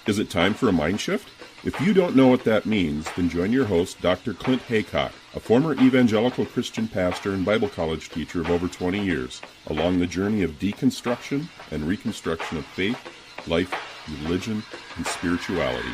Is it time for a mind shift? If you don't know what that means, then join your host, Dr. Clint Haycock, a former evangelical Christian pastor and Bible college teacher of over 20 years, along the journey of deconstruction and reconstruction of faith, life, religion, and spirituality.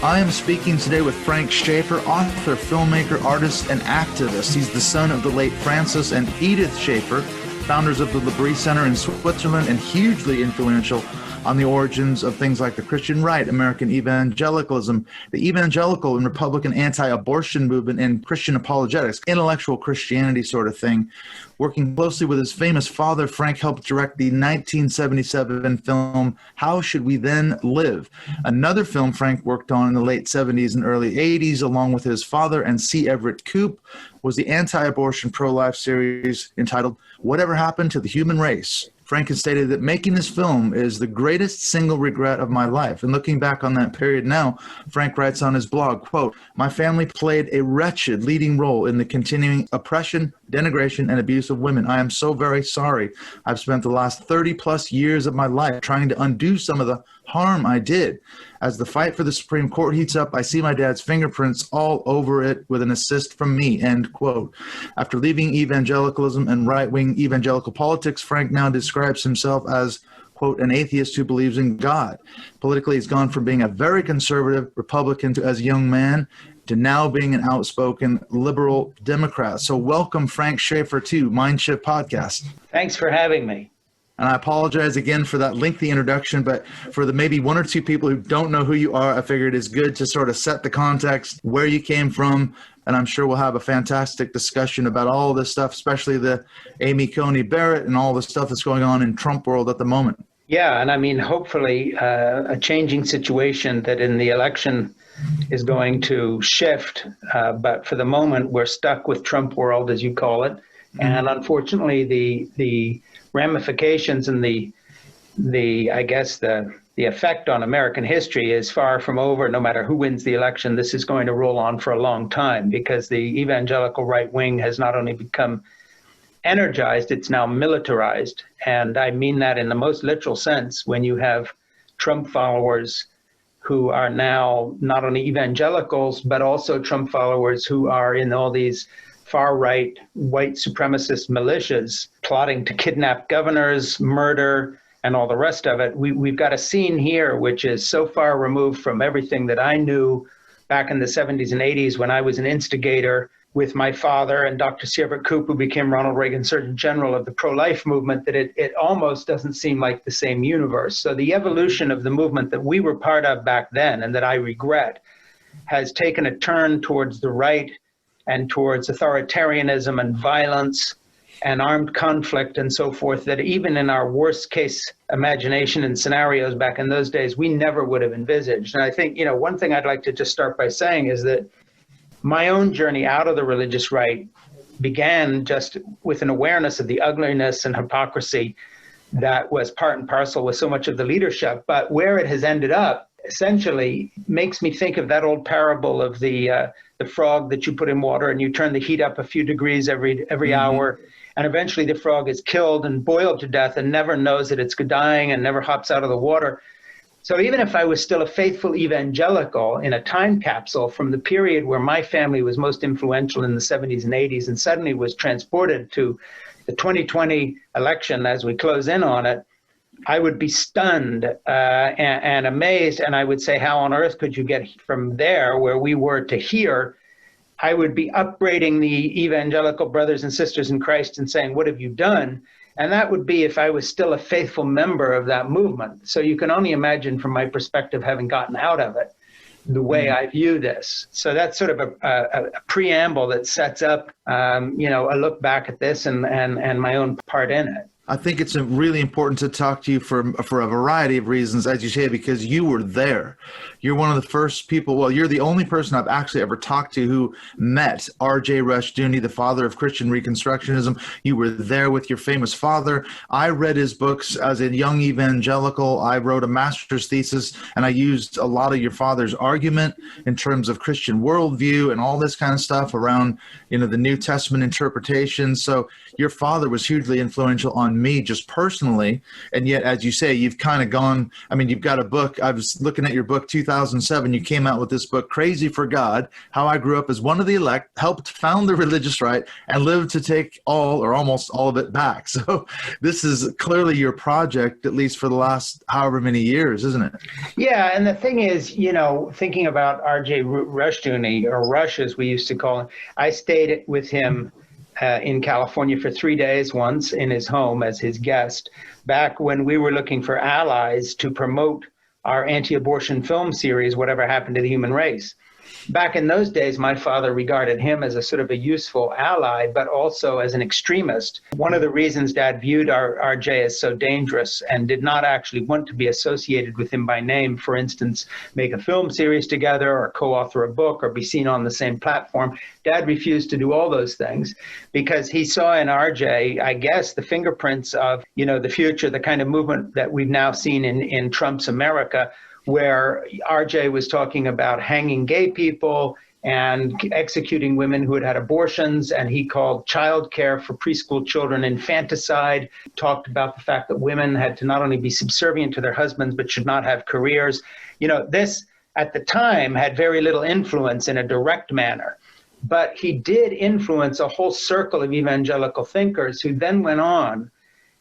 I am speaking today with Frank Schaeffer, author, filmmaker, artist, and activist. He's the son of the late Francis and Edith Schaeffer, founders of the Labrie Center in Switzerland, and hugely influential on the origins of things like the Christian right, American evangelicalism, the evangelical and Republican anti-abortion movement, and Christian apologetics, intellectual Christianity sort of thing. Working closely with his famous father, Frank helped direct the 1977 film, How Should We Then Live? Another film Frank worked on in the late 70s and early 80s, along with his father and C. Everett Koop, was the anti-abortion pro-life series entitled Whatever Happened to the Human Race? Frank has stated that making this film is the greatest single regret of my life. And looking back on that period now, Frank writes on his blog, quote, "My family played a wretched leading role in the continuing oppression, denigration, and abuse of women. I am so very sorry. I've spent the last 30 plus years of my life trying to undo some of the harm I did. As the fight for the Supreme Court heats up, I see my dad's fingerprints all over it with an assist from me," end quote. After leaving evangelicalism and right-wing evangelical politics, Frank now describes himself as, quote, "an atheist who believes in God." Politically, he's gone from being a very conservative Republican as a young man to now being an outspoken liberal Democrat. So welcome, Frank Schaeffer, to Mind Shift Podcast. Thanks for having me. And I apologize again for that lengthy introduction, but for the maybe one or two people who don't know who you are, I figured it's good to sort of set the context, where you came from, and I'm sure we'll have a fantastic discussion about all this stuff, especially the Amy Coney Barrett and all the stuff that's going on in Trump world at the moment. Yeah, and I mean, hopefully a changing situation that in the election is going to shift, but for the moment, we're stuck with Trump world, as you call it, and unfortunately, the ramifications and the effect on American history is far from over. No matter who wins the election, this is going to roll on for a long time because the evangelical right wing has not only become energized, it's now militarized. And I mean that in the most literal sense when you have Trump followers who are now not only evangelicals, but also Trump followers who are in all these far-right white supremacist militias plotting to kidnap governors, murder, and all the rest of it. We've got a scene here which is so far removed from everything that I knew back in the 70s and 80s when I was an instigator with my father and Dr. C. Everett Koop, who became Ronald Reagan Surgeon General of the pro-life movement, that it almost doesn't seem like the same universe. So the evolution of the movement that we were part of back then and that I regret has taken a turn towards the right and towards authoritarianism and violence and armed conflict and so forth, that even in our worst case imagination and scenarios back in those days, we never would have envisaged. And I think, one thing I'd like to just start by saying is that my own journey out of the religious right began just with an awareness of the ugliness and hypocrisy that was part and parcel with so much of the leadership. But where it has ended up essentially makes me think of that old parable of the frog that you put in water and you turn the heat up a few degrees every hour, and eventually the frog is killed and boiled to death and never knows that it's dying and never hops out of the water. So even if I was still a faithful evangelical in a time capsule from the period where my family was most influential in the 70s and 80s and suddenly was transported to the 2020 election as we close in on it, I would be stunned and amazed, and I would say, how on earth could you get from there, where we were, to here? I would be upbraiding the evangelical brothers and sisters in Christ and saying, what have you done? And that would be if I was still a faithful member of that movement. So you can only imagine from my perspective, having gotten out of it, the way I view this. So that's sort of a preamble that sets up, a look back at this and my own part in it. I think it's really important to talk to you for a variety of reasons, as you say, because you were there. You're one of the first people, well, you're the only person I've actually ever talked to who met R.J. Rushdoony, the father of Christian Reconstructionism. You were there with your famous father. I read his books as a young evangelical. I wrote a master's thesis, and I used a lot of your father's argument in terms of Christian worldview and all this kind of stuff around, the New Testament interpretation. So your father was hugely influential on me just personally. And yet, as you say, you've kind of gone, you've got a book. I was looking at your book, 2007. You came out with this book, Crazy for God, How I Grew Up as One of the Elect, Helped Found the Religious Right, and Lived to Take all or almost all of it back. So this is clearly your project, at least for the last however many years, isn't it? Yeah, and the thing is, thinking about R.J. Rushdoony, or Rush as we used to call him, I stayed with him in California for 3 days once in his home as his guest, back when we were looking for allies to promote our anti-abortion film series, Whatever Happened to the Human Race. Back in those days, my father regarded him as a sort of a useful ally, but also as an extremist. One of the reasons Dad viewed RJ as so dangerous and did not actually want to be associated with him by name, for instance, make a film series together or co-author a book or be seen on the same platform, Dad refused to do all those things because he saw in RJ, I guess, the fingerprints of, the future, the kind of movement that we've now seen in Trump's America, where RJ was talking about hanging gay people and executing women who had had abortions, and he called childcare for preschool children infanticide, talked about the fact that women had to not only be subservient to their husbands, but should not have careers. This at the time had very little influence in a direct manner, but he did influence a whole circle of evangelical thinkers who then went on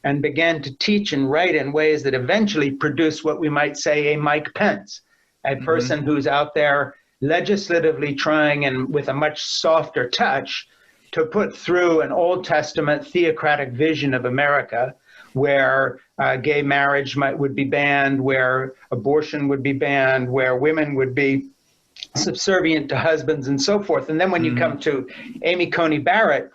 and began to teach and write in ways that eventually produced what we might say a Mike Pence, a person who's out there legislatively trying, and with a much softer touch, to put through an Old Testament theocratic vision of America where gay marriage would be banned, where abortion would be banned, where women would be subservient to husbands and so forth. And then when you come to Amy Coney Barrett,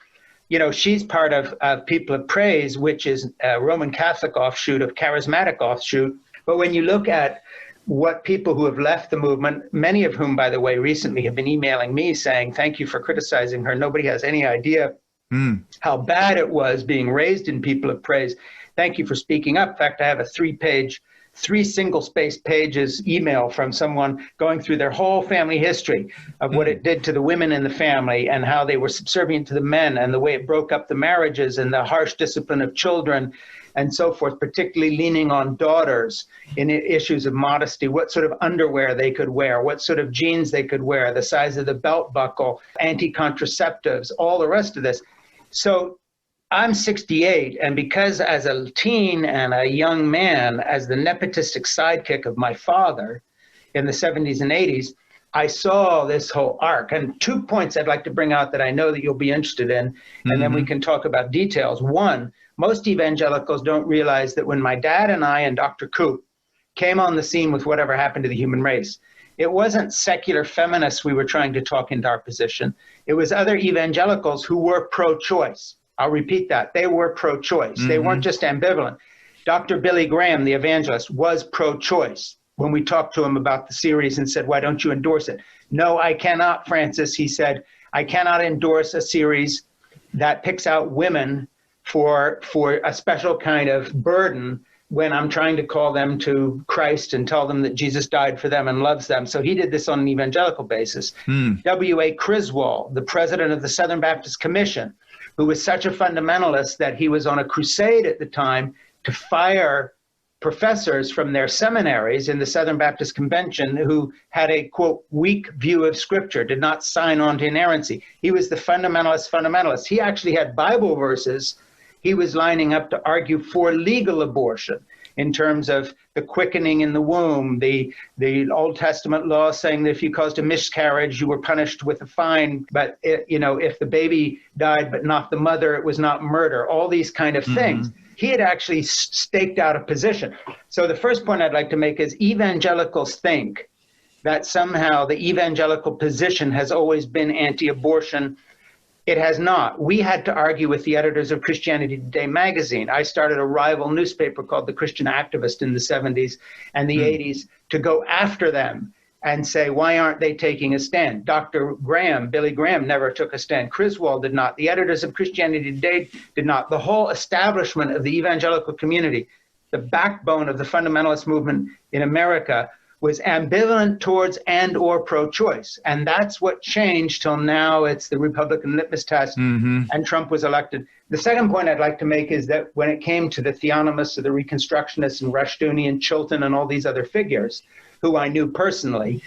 she's part of People of Praise, which is a Roman Catholic offshoot of charismatic offshoot. But when you look at what people who have left the movement, many of whom, by the way, recently have been emailing me saying, thank you for criticizing her. Nobody has any idea how bad it was being raised in People of Praise. Thank you for speaking up. In fact, I have a 3 single-spaced pages email from someone going through their whole family history of what it did to the women in the family and how they were subservient to the men and the way it broke up the marriages and the harsh discipline of children and so forth, particularly leaning on daughters in issues of modesty, what sort of underwear they could wear, what sort of jeans they could wear, the size of the belt buckle, anti-contraceptives, all the rest of this. So I'm 68, and because as a teen and a young man, as the nepotistic sidekick of my father in the 70s and 80s, I saw this whole arc. And 2 points I'd like to bring out that I know that you'll be interested in, and then we can talk about details. One, most evangelicals don't realize that when my dad and I and Dr. Koop came on the scene with Whatever Happened to the Human Race, it wasn't secular feminists we were trying to talk into our position. It was other evangelicals who were pro-choice. I'll repeat that. They were pro-choice. They weren't just ambivalent. Dr. Billy Graham, the evangelist, was pro-choice when we talked to him about the series and said, why don't you endorse it? No, I cannot, Francis. He said, I cannot endorse a series that picks out women for a special kind of burden when I'm trying to call them to Christ and tell them that Jesus died for them and loves them. So he did this on an evangelical basis. W.A. Criswell, the president of the Southern Baptist Commission, who was such a fundamentalist that he was on a crusade at the time to fire professors from their seminaries in the Southern Baptist Convention who had a, quote, weak view of Scripture, did not sign on to inerrancy. He was the fundamentalist. He actually had Bible verses he was lining up to argue for legal abortion in terms of the quickening in the womb, the Old Testament law saying that if you caused a miscarriage, you were punished with a fine. But, if the baby died but not the mother, it was not murder, all these kind of things. He had actually staked out a position. So the first point I'd like to make is evangelicals think that somehow the evangelical position has always been anti-abortion. It has not. We had to argue with the editors of Christianity Today magazine. I started a rival newspaper called The Christian Activist in the 70s and the 80s to go after them and say, why aren't they taking a stand? Dr. Graham, Billy Graham, never took a stand. Criswell did not. The editors of Christianity Today did not. The whole establishment of the evangelical community, the backbone of the fundamentalist movement in America, was ambivalent towards and or pro-choice. And that's what changed till now. It's the Republican litmus test, and Trump was elected. The second point I'd like to make is that when it came to the theonomists or the Reconstructionists and Rushdoony and Chilton and all these other figures, who I knew personally,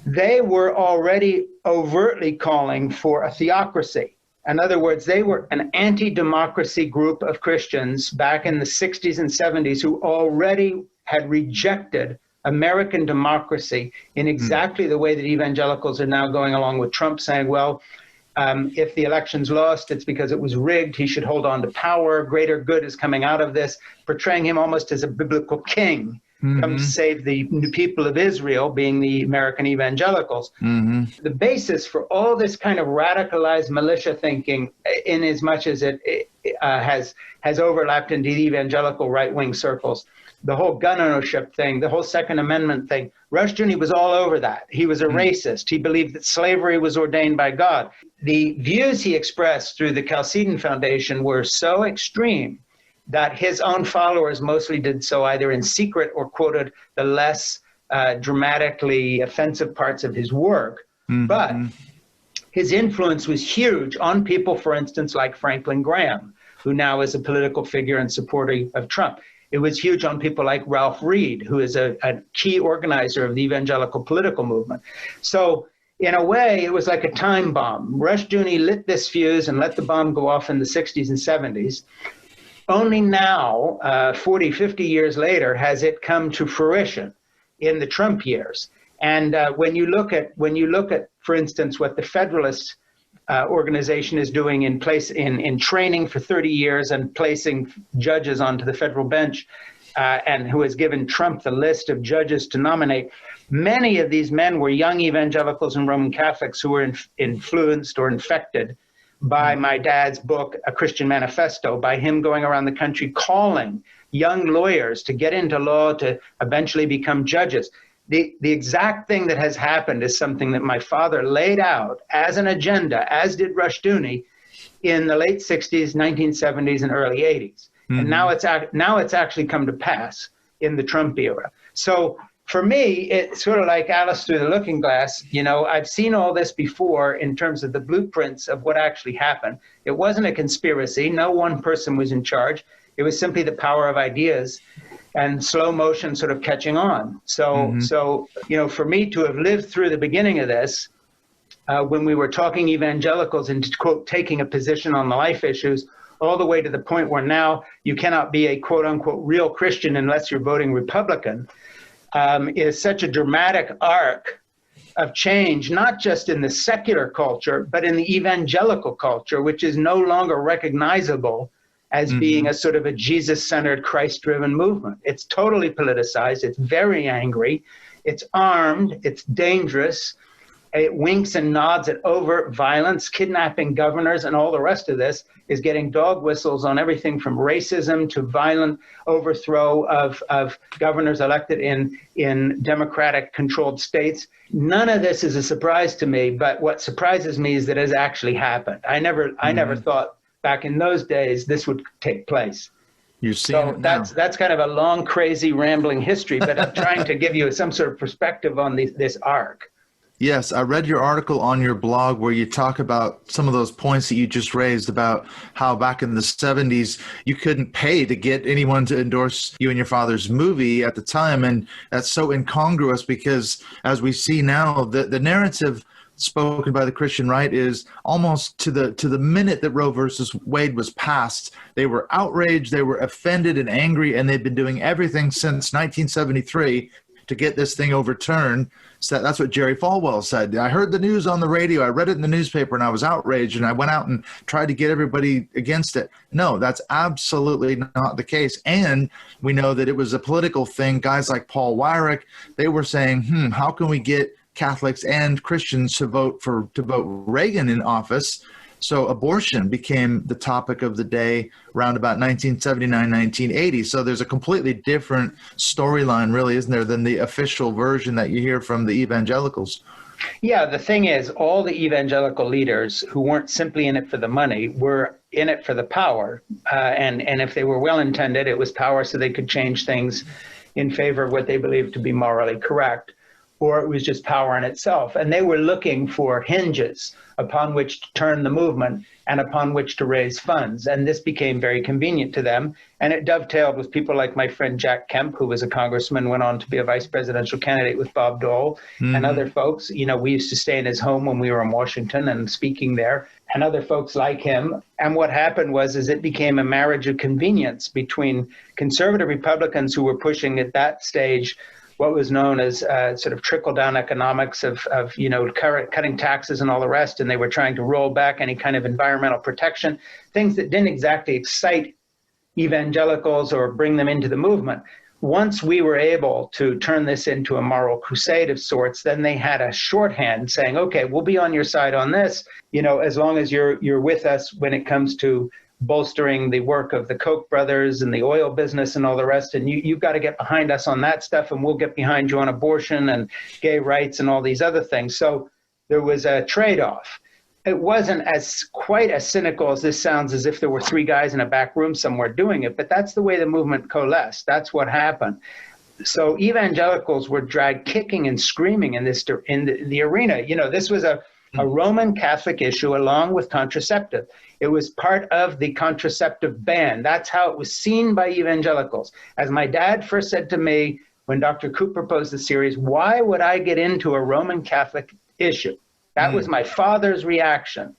they were already overtly calling for a theocracy. In other words, they were an anti-democracy group of Christians back in the 60s and 70s who already had rejected American democracy in exactly the way that evangelicals are now going along with Trump, saying, well, if the election's lost, it's because it was rigged. He should hold on to power. Greater good is coming out of this, portraying him almost as a biblical king. Come save the people of Israel, being the American evangelicals. The basis for all this kind of radicalized militia thinking, in as much as it has overlapped into the evangelical right-wing circles, the whole gun ownership thing, the whole Second Amendment thing, Rushdoony was all over that. He was a racist. He believed that slavery was ordained by God. The views he expressed through the Chalcedon Foundation were so extreme that his own followers mostly did so either in secret or quoted the less dramatically offensive parts of his work. But his influence was huge on people, for instance, like Franklin Graham, who now is a political figure and supporter of Trump. It was huge on people like Ralph Reed, who is a key organizer of the evangelical political movement. So in a way, it was like a time bomb. Rushdoony lit this fuse and let the bomb go off in the 60s and 70s. Only now, 40, 50 years later, has it come to fruition in the Trump years. And when you look at, for instance, what the Federalist organization is doing in training for 30 years and placing judges onto the federal bench, and who has given Trump the list of judges to nominate, many of these men were young evangelicals and Roman Catholics who were influenced or infected by my dad's book, A Christian Manifesto, by him going around the country calling young lawyers to get into law to eventually become judges. The exact thing that has happened is something that my father laid out as an agenda, as did Rushdoony, in the late 60s, 1970s, and early 80s. And now it's actually come to pass in the Trump era. So for me, it's sort of like Alice through the looking glass. You know, I've seen all this before in terms of the blueprints of what actually happened. It wasn't a conspiracy. No one person was in charge. It was simply the power of ideas and slow motion sort of catching on. So, you know, for me to have lived through the beginning of this, when we were talking evangelicals into, quote, taking a position on the life issues, all the way to the point where now you cannot be a, quote unquote, real Christian unless you're voting Republican, is such a dramatic arc of change, not just in the secular culture, but in the evangelical culture, which is no longer recognizable as being a sort of a Jesus-centered, Christ-driven movement. It's totally politicized. It's very angry. It's armed. It's dangerous. It winks and nods at overt violence, kidnapping governors, and all the rest of this is getting dog whistles on everything from racism to violent overthrow of governors elected in Democratic-controlled states. None of this is a surprise to me, but what surprises me is that it has actually happened. I never thought back in those days this would take place. So that's kind of a long, crazy, rambling history, but I'm trying to give you some sort of perspective on this arc. Yes, I read your article on your blog where you talk about some of those points that you just raised about how back in the 70s you couldn't pay to get anyone to endorse you and your father's movie at the time. And that's so incongruous because, as we see now, the narrative spoken by the Christian right is almost to the minute that Roe versus Wade was passed, they were outraged, they were offended and angry, and they've been doing everything since 1973 to get this thing overturned. So that's what Jerry Falwell said. I heard the news on the radio, I read it in the newspaper, and I was outraged, and I went out and tried to get everybody against it. No, that's absolutely not the case. And we know that it was a political thing. Guys like Paul Weyrich, they were saying, how can we get Catholics and Christians to vote Reagan in office? So abortion became the topic of the day around about 1979, 1980. So there's a completely different storyline, really, isn't there, than the official version that you hear from the evangelicals? Yeah, the thing is, all the evangelical leaders who weren't simply in it for the money were in it for the power. And if they were well-intended, it was power so they could change things in favor of what they believed to be morally correct, or it was just power in itself. And they were looking for hinges upon which to turn the movement and upon which to raise funds. And this became very convenient to them. And it dovetailed with people like my friend Jack Kemp, who was a congressman, went on to be a vice presidential candidate with Bob Dole and other folks. You know, we used to stay in his home when we were in Washington and speaking there, and other folks like him. And what happened was it became a marriage of convenience between conservative Republicans who were pushing at that stage what was known as sort of trickle-down economics of cutting taxes and all the rest, and they were trying to roll back any kind of environmental protection, things that didn't exactly excite evangelicals or bring them into the movement. Once we were able to turn this into a moral crusade of sorts, then they had a shorthand saying, okay, we'll be on your side on this, you know, as long as you're with us when it comes to bolstering the work of the Koch brothers and the oil business and all the rest. And you've got to get behind us on that stuff, and we'll get behind you on abortion and gay rights and all these other things. So there was a trade-off. It wasn't quite as cynical as this sounds, as if there were three guys in a back room somewhere doing it, but that's the way the movement coalesced. That's what happened. So evangelicals were dragged kicking and screaming in the arena. You know, this was a Roman Catholic issue along with contraceptive. It was part of the contraceptive ban. That's how it was seen by evangelicals. As my dad first said to me when Dr. Coop proposed the series, why would I get into a Roman Catholic issue? That was my father's reaction.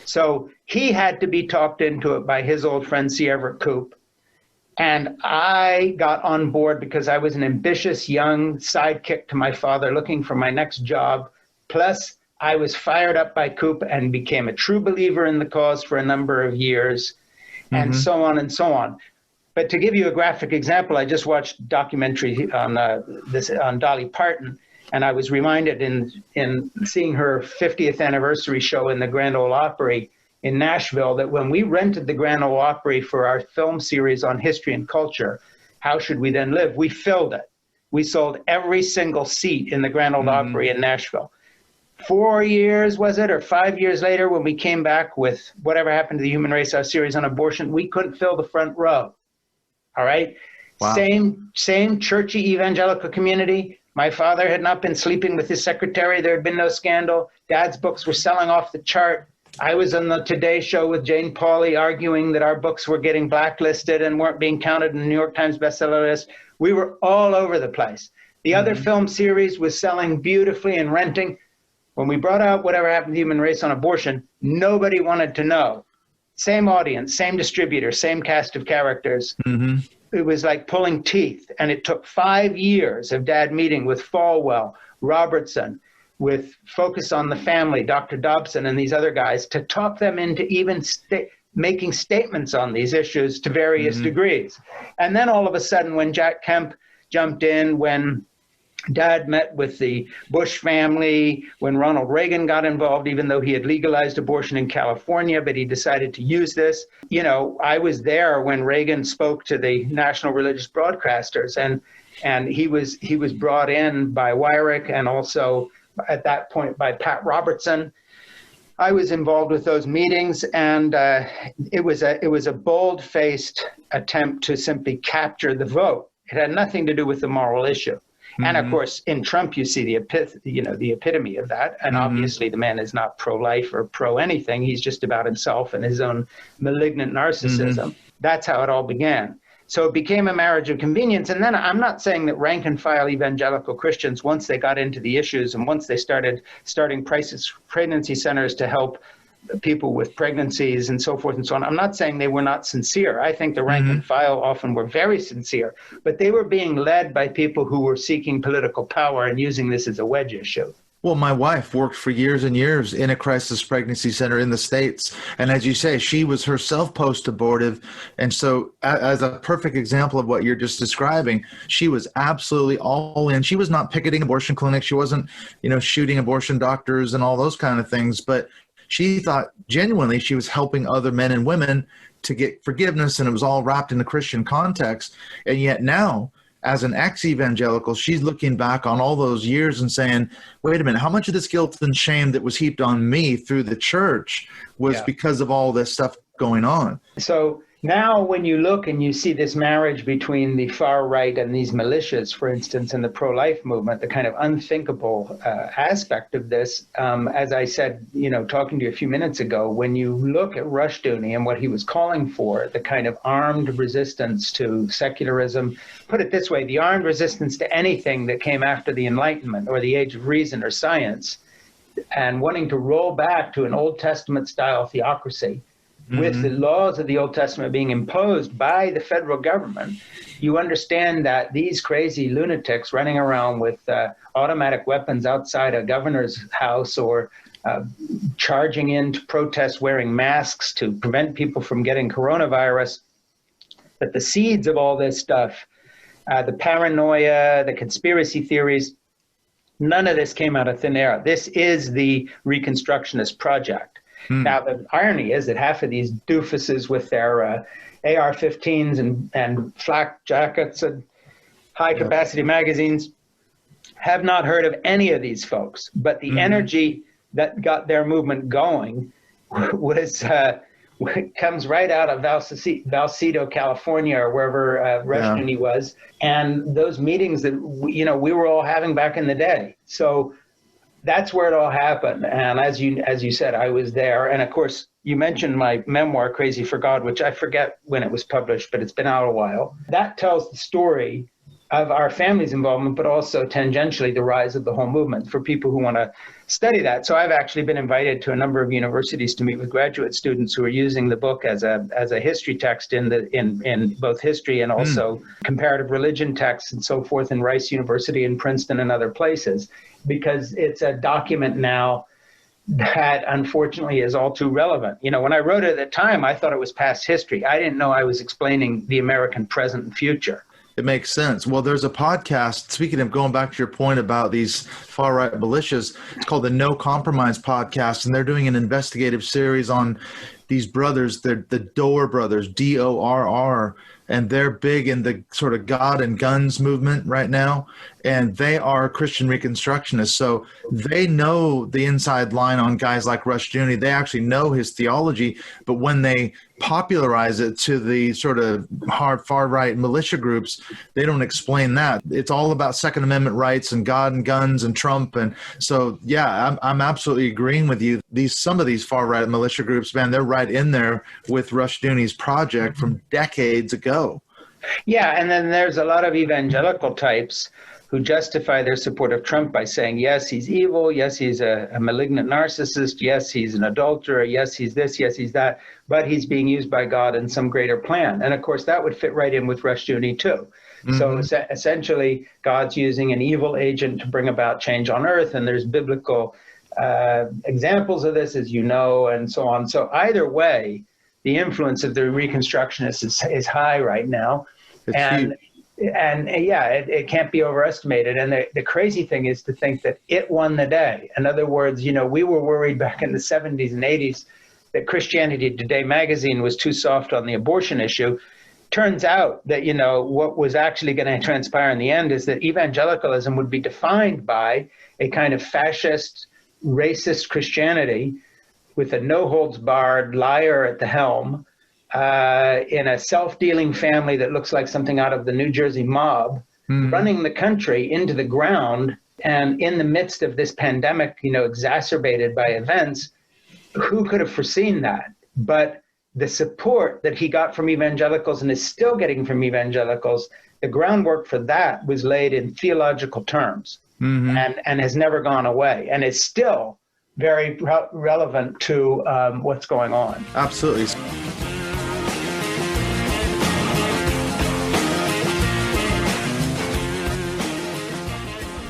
So he had to be talked into it by his old friend, C. Everett Koop. And I got on board because I was an ambitious young sidekick to my father looking for my next job. Plus, I was fired up by Coop and became a true believer in the cause for a number of years, and so on and so on. But to give you a graphic example, I just watched a documentary on Dolly Parton, and I was reminded in seeing her 50th anniversary show in the Grand Ole Opry in Nashville that when we rented the Grand Ole Opry for our film series on history and culture, How Should We Then Live, we filled it. We sold every single seat in the Grand Ole Opry in Nashville. 4 years, was it, or 5 years later, when we came back with Whatever Happened to the Human Race, our series on abortion, we couldn't fill the front row. All right? Wow. Same churchy evangelical community. My father had not been sleeping with his secretary. There had been no scandal. Dad's books were selling off the chart. I was on the Today Show with Jane Pauley arguing that our books were getting blacklisted and weren't being counted in the New York Times bestseller list. We were all over the place. The other film series was selling beautifully and renting. When we brought out Whatever Happened to the Human Race on abortion, nobody wanted to know. Same audience, same distributor, same cast of characters. It was like pulling teeth. And it took 5 years of Dad meeting with Falwell, Robertson, with Focus on the Family, Dr. Dobson, and these other guys to talk them into even making statements on these issues to various degrees. And then all of a sudden, when Jack Kemp jumped in, when Dad met with the Bush family, when Ronald Reagan got involved, even though he had legalized abortion in California, but he decided to use this. You know, I was there when Reagan spoke to the national religious broadcasters, and he was brought in by Wyrick and also at that point by Pat Robertson. I was involved with those meetings, and it was a bold-faced attempt to simply capture the vote. It had nothing to do with the moral issue. And of course, in Trump, you see the epitome of that. And obviously, the man is not pro-life or pro-anything. He's just about himself and his own malignant narcissism. That's how it all began. So it became a marriage of convenience. And then I'm not saying that rank and file evangelical Christians, once they got into the issues and once they starting crisis pregnancy centers to help people with pregnancies and so forth and so on, I'm not saying they were not sincere. I think the rank and file often were very sincere, but they were being led by people who were seeking political power and using this as a wedge issue. Well, my wife worked for years and years in a crisis pregnancy center in the States. And as you say, she was herself post-abortive. And so as a perfect example of what you're just describing, she was absolutely all in. She was not picketing abortion clinics. She wasn't, shooting abortion doctors and all those kind of things. But she thought genuinely she was helping other men and women to get forgiveness, and it was all wrapped in the Christian context. And yet now, as an ex-evangelical, she's looking back on all those years and saying, wait a minute, how much of this guilt and shame that was heaped on me through the church was because of all this stuff going on? So now when you look and you see this marriage between the far right and these militias, for instance, in the pro-life movement, the kind of unthinkable aspect of this, as I said, talking to you a few minutes ago, when you look at Rushdoony and what he was calling for, the kind of armed resistance to secularism, put it this way, the armed resistance to anything that came after the Enlightenment or the Age of Reason or science, and wanting to roll back to an Old Testament style theocracy, with the laws of the Old Testament being imposed by the federal government, you understand that these crazy lunatics running around with automatic weapons outside a governor's house or charging in to protest wearing masks to prevent people from getting coronavirus, that the seeds of all this stuff, the paranoia, the conspiracy theories, none of this came out of thin air. This is the Reconstructionist project. Now, the irony is that half of these doofuses with their AR-15s and flak jackets and high-capacity magazines have not heard of any of these folks. But the energy that got their movement going was comes right out of Valsito, California, or wherever Rushdoony was, and those meetings that we were all having back in the day. So that's where it all happened. And as you said, I was there. And of course, you mentioned my memoir, Crazy for God, which I forget when it was published, but it's been out a while. That tells the story of our family's involvement, but also tangentially the rise of the whole movement for people who want to study that. So I've actually been invited to a number of universities to meet with graduate students who are using the book as a history text in both history and also comparative religion texts and so forth in Rice University and Princeton and other places, because it's a document now that unfortunately is all too relevant. When I wrote it at the time, I thought it was past history. I didn't know I was explaining the American present and future. It makes sense. Well, there's a podcast, speaking of going back to your point about these far-right militias, it's called the No Compromise Podcast, and they're doing an investigative series on these brothers, the Dorr brothers, D-O-R-R, and they're big in the sort of God and guns movement right now, and they are Christian Reconstructionists, so they know the inside line on guys like Rushdoony. They actually know his theology, but when they popularize it to the sort of hard far-right militia groups, they don't explain that. It's all about Second Amendment rights and God and guns and Trump, and so I'm absolutely agreeing with you. Some of these far-right militia groups, man, they're right in there with Rushdoony's project from decades ago. Yeah, and then there's a lot of evangelical types who justify their support of Trump by saying, yes, he's evil, yes, he's a malignant narcissist, yes, he's an adulterer, yes, he's this, yes, he's that, but he's being used by God in some greater plan. And of course, that would fit right in with Rushdoony too. So essentially, God's using an evil agent to bring about change on earth, and there's biblical examples of this, as you know, and so on. So either way, the influence of the Reconstructionists is high right now. It can't be overestimated. And the crazy thing is to think that it won the day. In other words, we were worried back in the 70s and 80s that Christianity Today magazine was too soft on the abortion issue. Turns out that, what was actually going to transpire in the end is that evangelicalism would be defined by a kind of fascist, racist Christianity with a no-holds-barred liar at the helm, in a self-dealing family that looks like something out of the New Jersey mob, running the country into the ground. And in the midst of this pandemic, exacerbated by events, who could have foreseen that? But the support that he got from evangelicals and is still getting from evangelicals, the groundwork for that was laid in theological terms and has never gone away, and is still very relevant to what's going on. Absolutely.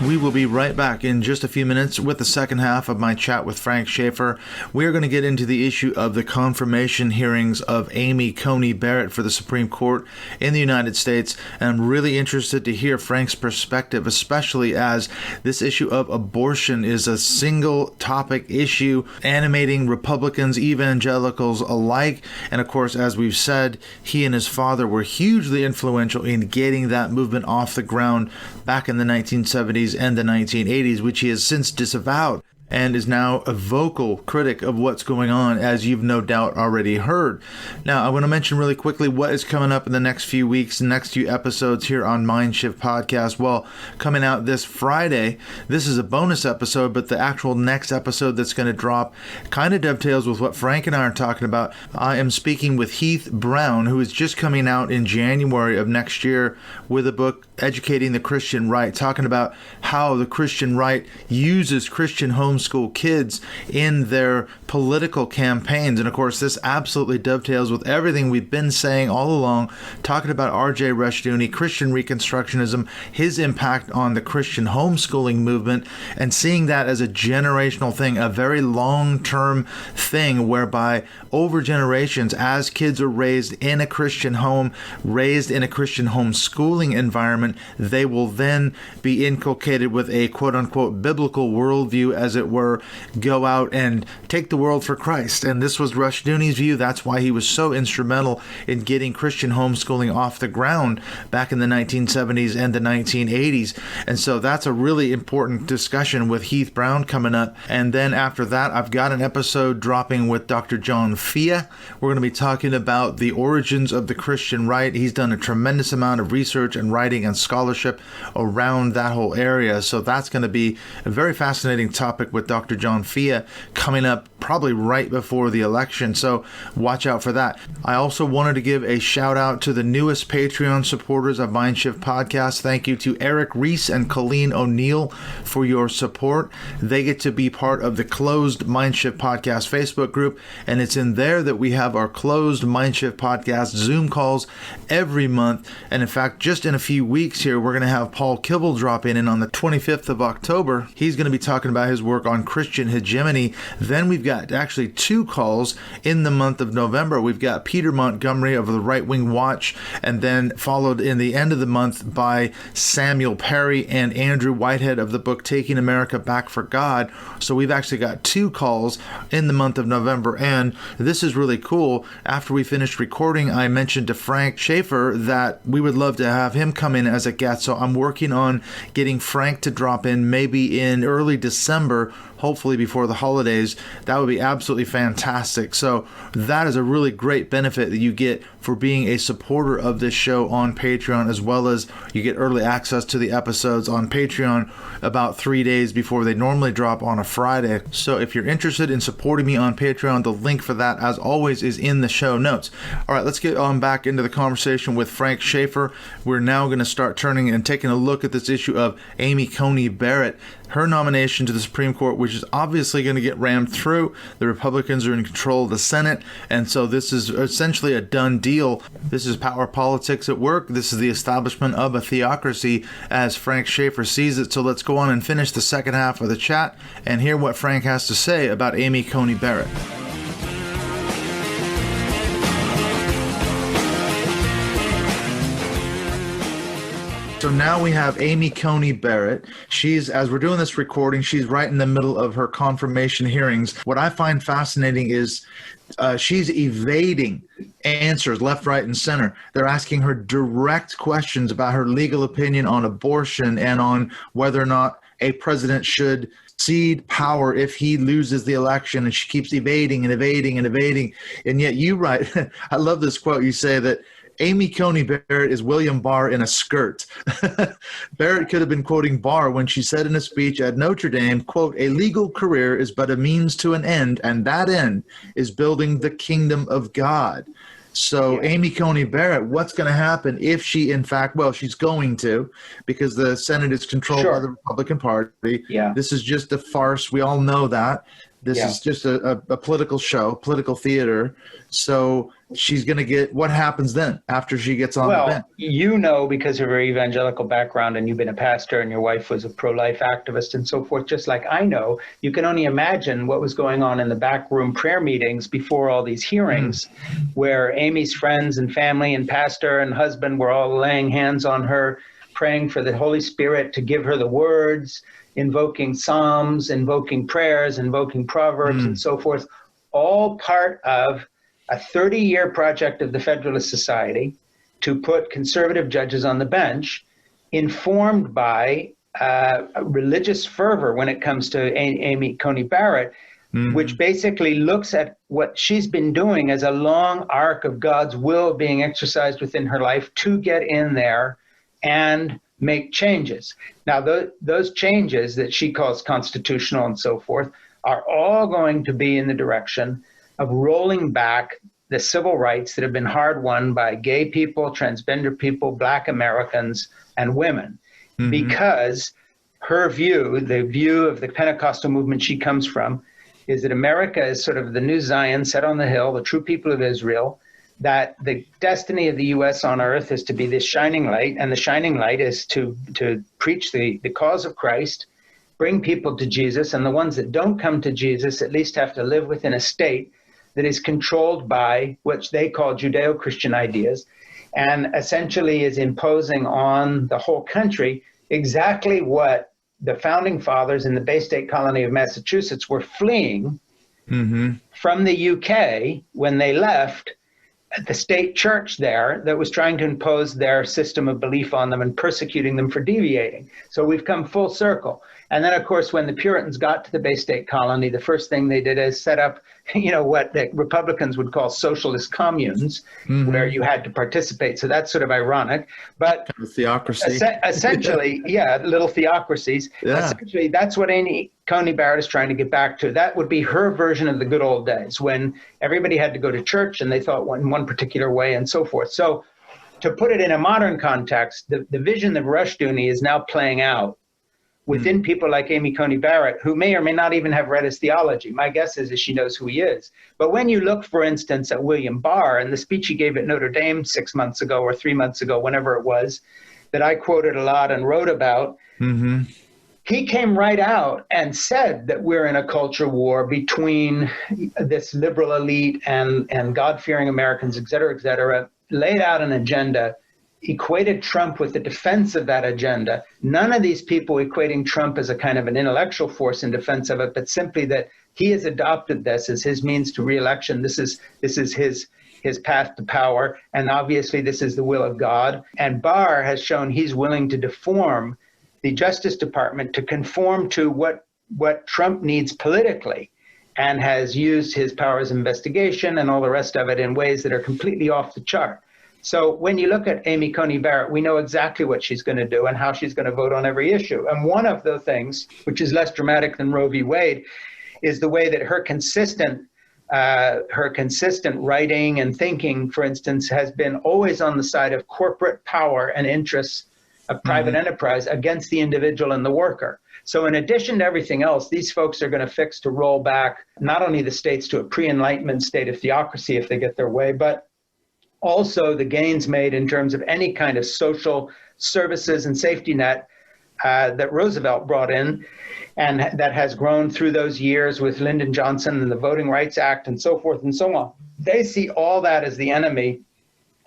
We will be right back in just a few minutes with the second half of my chat with Frank Schaeffer. We are going to get into the issue of the confirmation hearings of Amy Coney Barrett for the Supreme Court in the United States. And I'm really interested to hear Frank's perspective, especially as this issue of abortion is a single topic issue animating Republicans, evangelicals alike. And of course, as we've said, he and his father were hugely influential in getting that movement off the ground back in the 1970s and the 1980s, which he has since disavowed and is now a vocal critic of what's going on, as you've no doubt already heard. Now, I want to mention really quickly what is coming up in the next few weeks, the next few episodes here on Mindshift Podcast. Well, coming out this Friday, this is a bonus episode, but the actual next episode that's going to drop kind of dovetails with what Frank and I are talking about. I am speaking with Heath Brown, who is just coming out in January of next year with a book, Educating the Christian Right, talking about how the Christian right uses Christian homeschool kids in their political campaigns. And of course, this absolutely dovetails with everything we've been saying all along, talking about R.J. Rushdoony, Christian Reconstructionism, his impact on the Christian homeschooling movement, and seeing that as a generational thing, a very long-term thing whereby over generations, as kids are raised in a Christian home, raised in a Christian homeschooling environment, they will then be inculcated with a quote-unquote biblical worldview, as it were, go out and take the world for Christ. And this was Rushdoony's view. That's why he was so instrumental in getting Christian homeschooling off the ground back in the 1970s and the 1980s. And so that's a really important discussion with Heath Brown coming up. And then after that, I've got an episode dropping with Dr. John Fia. We're going to be talking about the origins of the Christian right. He's done a tremendous amount of research and writing and scholarship around that whole area. So that's going to be a very fascinating topic with Dr. John Fia coming up probably right before the election. So watch out for that. I also wanted to give a shout out to the newest Patreon supporters of Mindshift Podcast. Thank you to Eric Reese and Colleen O'Neill for your support. They get to be part of the closed Mindshift Podcast Facebook group, and it's in there that we have our closed Mindshift Podcast Zoom calls every month. And in fact, just in a few weeks here, we're going to have Paul Kibble drop in on the 25th of October. He's going to be talking about his work on Christian hegemony. Then we've got actually two calls in the month of November. We've got Peter Montgomery of the Right Wing Watch, and then followed in the end of the month by Samuel Perry and Andrew Whitehead of the book Taking America Back for God. So we've actually got two calls in the month of November, and this is really cool. After we finished recording, I mentioned to Frank Schaeffer that we would love to have him come in as a guest. So I'm working on getting Frank to drop in maybe in early December, hopefully before the holidays. That would be absolutely fantastic. So that is a really great benefit that you get for being a supporter of this show on Patreon, as well as you get early access to the episodes on Patreon about 3 days before they normally drop on a Friday. So if you're interested in supporting me on Patreon, the link for that, as always, is in the show notes. All right, let's get on back into the conversation with Frank Schaeffer. We're now going to start turning and taking a look at this issue of Amy Coney Barrett, her nomination to the Supreme Court, which is obviously going to get rammed through. The Republicans are in control of the Senate, and so this is essentially a done deal. This is power politics at work. This is the establishment of a theocracy, as Frank Schaeffer sees it. So let's go on and finish the second half of the chat and hear what Frank has to say about Amy Coney Barrett. So now we have Amy Coney Barrett. She's, as we're doing this recording, she's right in the middle of her confirmation hearings. What I find fascinating is she's evading answers left, right, and center. They're asking her direct questions about her legal opinion on abortion and on whether or not a president should cede power if he loses the election. And she keeps evading and evading and evading. And yet you write, I love this quote, you say that Amy Coney Barrett is William Barr in a skirt. Barrett could have been quoting Barr when she said in a speech at Notre Dame, quote, "A legal career is but a means to an end, and that end is building the kingdom of God." So Amy Coney Barrett, what's going to happen if she, in fact, well, she's going to, because the Senate is controlled by the Republican Party. Yeah. This is just a farce. We all know that. This is just a political show, political theater. So she's going to get, what happens then after she gets on the bench? You know, because of her evangelical background, and you've been a pastor and your wife was a pro-life activist and so forth, just like I know, you can only imagine what was going on in the backroom prayer meetings before all these hearings, where Amy's friends and family and pastor and husband were all laying hands on her, praying for the Holy Spirit to give her the words, invoking Psalms, invoking prayers, invoking Proverbs, and so forth, all part of a 30-year project of the Federalist Society to put conservative judges on the bench, informed by religious fervor when it comes to Amy Coney Barrett, which basically looks at what she's been doing as a long arc of God's will being exercised within her life to get in there and make changes. Now, those changes that she calls constitutional and so forth are all going to be in the direction of rolling back the civil rights that have been hard won by gay people, transgender people, Black Americans, and women. Because her view, the view of the Pentecostal movement she comes from, is that America is sort of the new Zion set on the hill, the true people of Israel, that the destiny of the U.S. on earth is to be this shining light, and the shining light is to preach the cause of Christ, bring people to Jesus, and the ones that don't come to Jesus at least have to live within a state that is controlled by what they call Judeo-Christian ideas, and essentially is imposing on the whole country exactly what the founding fathers in the Bay State colony of Massachusetts were fleeing from the UK when they left the state church there that was trying to impose their system of belief on them and persecuting them for deviating. So we've come full circle. And then, of course, when the Puritans got to the Bay State colony, the first thing they did is set up, what the Republicans would call socialist communes, where you had to participate. So that's sort of ironic. But kind of theocracy. Essentially, little theocracies. Yeah. Essentially, that's what Amy Coney Barrett is trying to get back to. That would be her version of the good old days when everybody had to go to church and they thought in one particular way and so forth. So to put it in a modern context, the vision of Rushdoony is now playing out within people like Amy Coney Barrett, who may or may not even have read his theology. My guess is she knows who he is. But when you look, for instance, at William Barr and the speech he gave at Notre Dame 6 months ago or 3 months ago, whenever it was, that I quoted a lot and wrote about, he came right out and said that we're in a culture war between this liberal elite and God-fearing Americans, et cetera, laid out an agenda, equated Trump with the defense of that agenda. None of these people equating Trump as a kind of an intellectual force in defense of it, but simply that he has adopted this as his means to re-election. This is his path to power, and obviously this is the will of God. And Barr has shown he's willing to deform the Justice Department to conform to what Trump needs politically, and has used his powers of investigation and all the rest of it in ways that are completely off the chart. So when you look at Amy Coney Barrett, we know exactly what she's going to do and how she's going to vote on every issue. And one of the things, which is less dramatic than Roe v. Wade, is the way that her consistent writing and thinking, for instance, has been always on the side of corporate power and interests of private enterprise against the individual and the worker. So in addition to everything else, these folks are going to fix to roll back not only the states to a pre-Enlightenment state of theocracy if they get their way, but also the gains made in terms of any kind of social services and safety net that Roosevelt brought in, and that has grown through those years with Lyndon Johnson and the Voting Rights Act and so forth and so on. They see all that as the enemy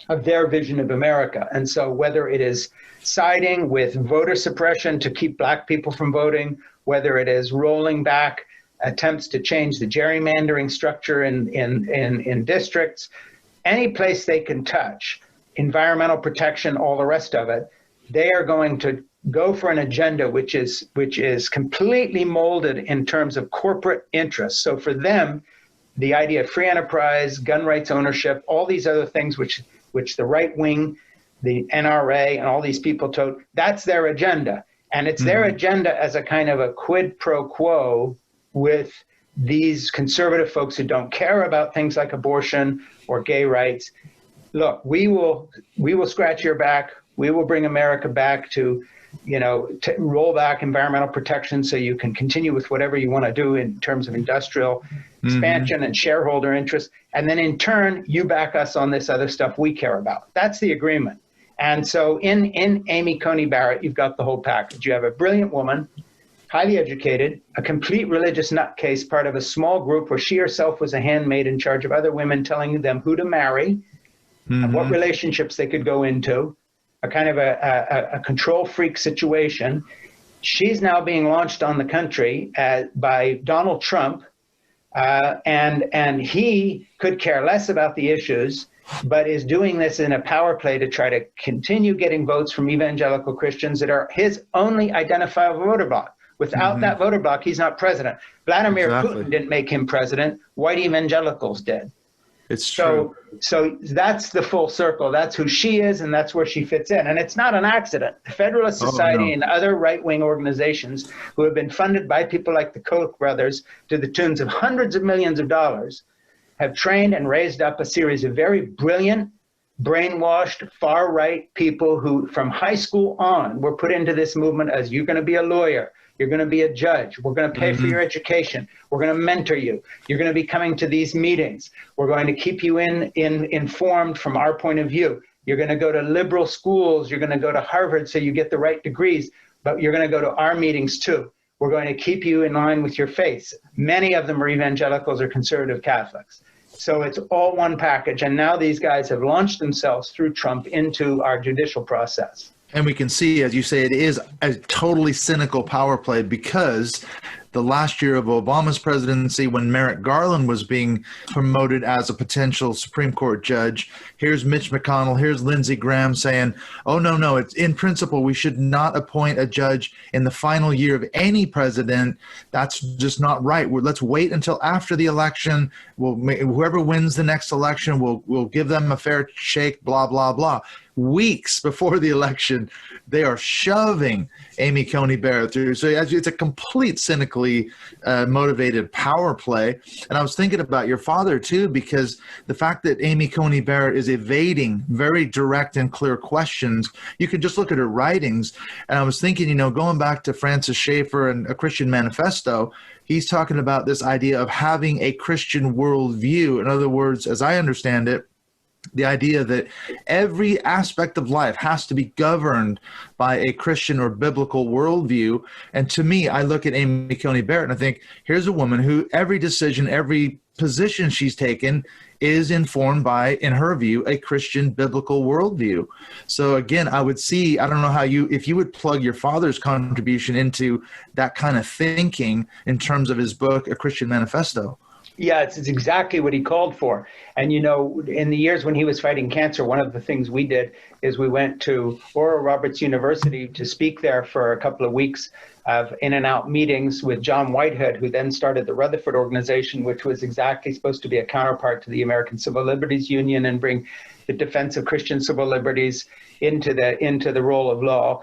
of their vision of America. And so whether it is siding with voter suppression to keep Black people from voting, whether it is rolling back attempts to change the gerrymandering structure in districts, any place they can touch, environmental protection, all the rest of it, they are going to go for an agenda which is completely molded in terms of corporate interests. So for them, the idea of free enterprise, gun rights ownership, all these other things which the right wing, the NRA, and all these people told, that's their agenda. And it's their agenda as a kind of a quid pro quo with these conservative folks who don't care about things like abortion or gay rights. Look, we will scratch your back. We will bring America back to to roll back environmental protection so you can continue with whatever you want to do in terms of industrial expansion and shareholder interest. And then in turn, you back us on this other stuff we care about. That's the agreement. And so in Amy Coney Barrett, you've got the whole package. You have a brilliant woman, highly educated, a complete religious nutcase, part of a small group where she herself was a handmaid in charge of other women, telling them who to marry and what relationships they could go into, a kind of a control freak situation. She's now being launched on the country by Donald Trump, and he could care less about the issues, but is doing this in a power play to try to continue getting votes from evangelical Christians that are his only identifiable voter bloc. Without that voter bloc, he's not president. Vladimir Putin didn't make him president. White evangelicals did. It's true. So that's the full circle. That's who she is, and that's where she fits in. And it's not an accident. The Federalist Society and other right-wing organizations who have been funded by people like the Koch brothers to the tunes of hundreds of millions of dollars have trained and raised up a series of very brilliant, brainwashed, far-right people who, from high school on, were put into this movement as, you're going to be a lawyer, you're going to be a judge, we're going to pay for your education, we're going to mentor you, you're going to be coming to these meetings, we're going to keep you informed from our point of view, you're going to go to liberal schools, you're going to go to Harvard so you get the right degrees, but you're going to go to our meetings too. We're going to keep you in line with your faith. Many of them are evangelicals or conservative Catholics. So it's all one package. And now these guys have launched themselves through Trump into our judicial process. And we can see, as you say, it is a totally cynical power play, because the last year of Obama's presidency, when Merrick Garland was being promoted as a potential Supreme Court judge, here's Mitch McConnell, here's Lindsey Graham saying, oh, no, it's in principle, we should not appoint a judge in the final year of any president. That's just not right. Let's wait until after the election. Whoever wins the next election, we'll give them a fair shake, blah, blah, blah. Weeks before the election, they are shoving Amy Coney Barrett through. So it's a complete cynically motivated power play. And I was thinking about your father too, because the fact that Amy Coney Barrett is evading very direct and clear questions, you can just look at her writings. And I was thinking, going back to Francis Schaeffer and A Christian Manifesto, he's talking about this idea of having a Christian worldview. In other words, as I understand it, the idea that every aspect of life has to be governed by a Christian or biblical worldview. And to me, I look at Amy Coney Barrett and I think, here's a woman who every decision, every position she's taken is informed by, in her view, a Christian biblical worldview. So again, I would see, I don't know if you would plug your father's contribution into that kind of thinking in terms of his book, A Christian Manifesto. Yeah, it's exactly what he called for. And, in the years when he was fighting cancer, one of the things we did is we went to Oral Roberts University to speak there for a couple of weeks of in and out meetings with John Whitehead, who then started the Rutherford Organization, which was exactly supposed to be a counterpart to the American Civil Liberties Union and bring the defense of Christian civil liberties into the role of law.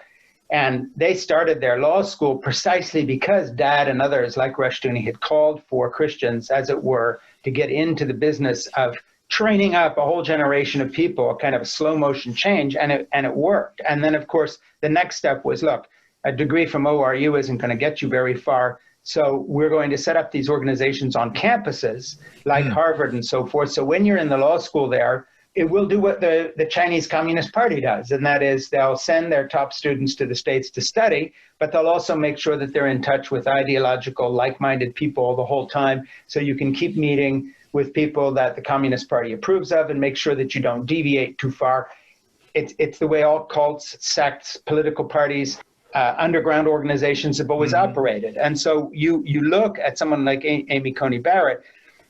And they started their law school precisely because Dad and others like Rushdoony had called for Christians, as it were, to get into the business of training up a whole generation of people, a kind of a slow motion change, and it worked. And then, of course, the next step was, look, a degree from ORU isn't going to get you very far, so we're going to set up these organizations on campuses like Harvard and so forth. So when you're in the law school there, it will do what the Chinese Communist Party does, and that is they'll send their top students to the States to study, but they'll also make sure that they're in touch with ideological, like-minded people the whole time, so you can keep meeting with people that the Communist Party approves of and make sure that you don't deviate too far. It's the way all cults, sects, political parties, underground organizations have always operated. And so you look at someone like Amy Coney Barrett.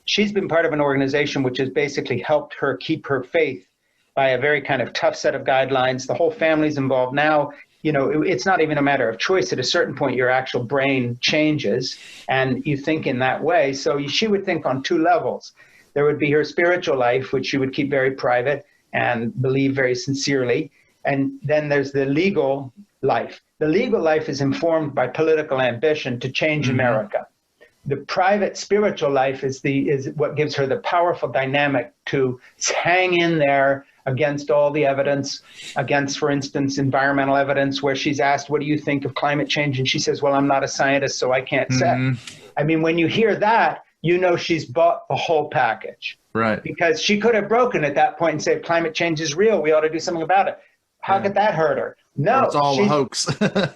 She's been part of an organization which has basically helped her keep her faith by a very kind of tough set of guidelines. The whole family's involved now. It's not even a matter of choice. At a certain point, your actual brain changes and you think in that way. So she would think on two levels. There would be her spiritual life, which she would keep very private and believe very sincerely. And then there's the legal life. The legal life is informed by political ambition to change America. the private spiritual life is what gives her the powerful dynamic to hang in there against all the evidence, against, for instance, environmental evidence, where she's asked, what do you think of climate change? And she says, well, I'm not a scientist, so I can't say. I mean, when you hear that, you know she's bought the whole package. Right. Because she could have broken at that point and said, climate change is real. We ought to do something about it. How could that hurt her? No, it's all a hoax.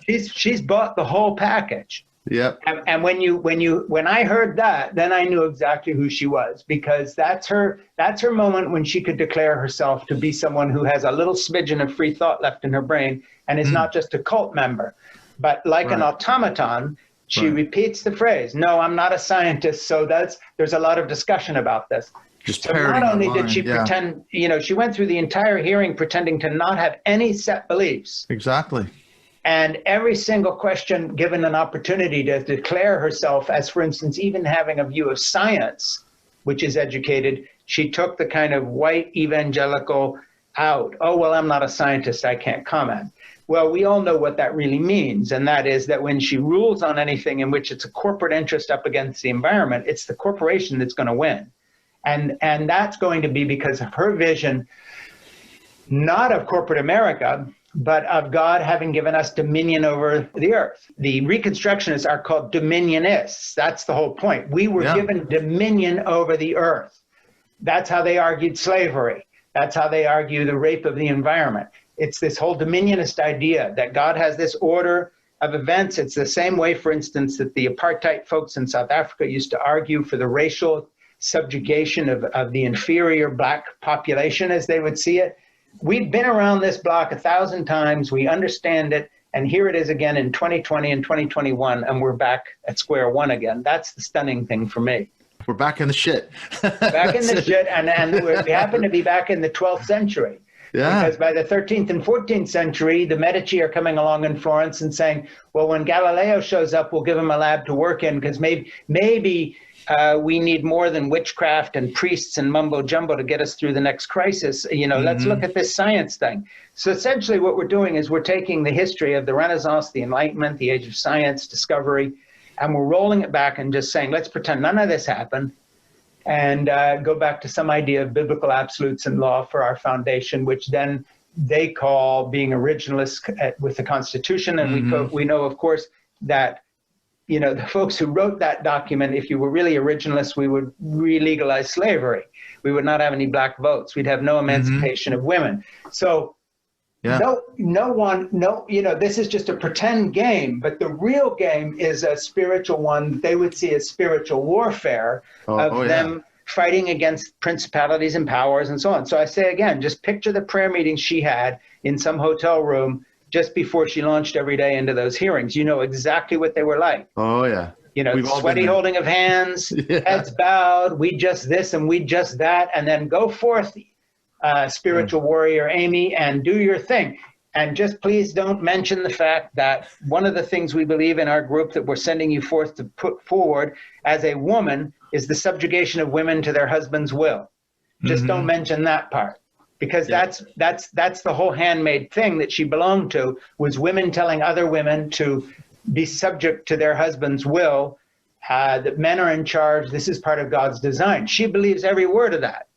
she's bought the whole package. Yep. And when I heard that, then I knew exactly who she was, because that's her moment when she could declare herself to be someone who has a little smidgen of free thought left in her brain and is not just a cult member, but like an automaton. She repeats the phrase, no, I'm not a scientist. So there's a lot of discussion about this. So not only did she pretend, she went through the entire hearing pretending to not have any set beliefs. Exactly. And every single question given an opportunity to declare herself as, for instance, even having a view of science, which is educated, she took the kind of white evangelical out. Oh, well, I'm not a scientist, I can't comment. Well, we all know what that really means, and that is that when she rules on anything in which it's a corporate interest up against the environment, it's the corporation that's going to win. And that's going to be because of her vision, not of corporate America, but of God having given us dominion over the earth. The Reconstructionists are called dominionists. That's the whole point. We were given dominion over the earth. That's how they argued slavery. That's how they argue the rape of the environment. It's this whole dominionist idea that God has this order of events. It's the same way, for instance, that the apartheid folks in South Africa used to argue for the racial subjugation of the inferior black population, as they would see it. We've been around this block 1,000 times. We understand it. And here it is again in 2020 and 2021, and we're back at square one again. That's the stunning thing for me. We're back in the shit. Back in the shit, and we happen to be back in the 12th century. Yeah. Because by the 13th and 14th century, the Medici are coming along in Florence and saying, well, when Galileo shows up, we'll give him a lab to work in, because maybe we need more than witchcraft and priests and mumbo jumbo to get us through the next crisis. Let's look at this science thing. So essentially what we're doing is we're taking the history of the Renaissance, the Enlightenment, the age of science, discovery, and we're rolling it back and just saying, let's pretend none of this happened, and go back to some idea of biblical absolutes and law for our foundation, which then they call being originalists with the Constitution. And we know, of course, that the folks who wrote that document, if you were really originalists, we would re-legalize slavery. We would not have any black votes. We'd have no emancipation of women. So this is just a pretend game, but the real game is a spiritual one. They would see as spiritual warfare of them fighting against principalities and powers and so on. So I say again, just picture the prayer meeting she had in some hotel room just before she launched every day into those hearings. You know exactly what they were like. Oh, yeah. Sweaty holding of hands, heads bowed, we just this and we just that, and then go forth, spiritual warrior Amy, and do your thing. And just please don't mention the fact that one of the things we believe in our group that we're sending you forth to put forward as a woman is the subjugation of women to their husband's will. Just don't mention that part. Because that's the whole handmaid thing that she belonged to, was women telling other women to be subject to their husband's will, that men are in charge. This is part of God's design. She believes every word of that.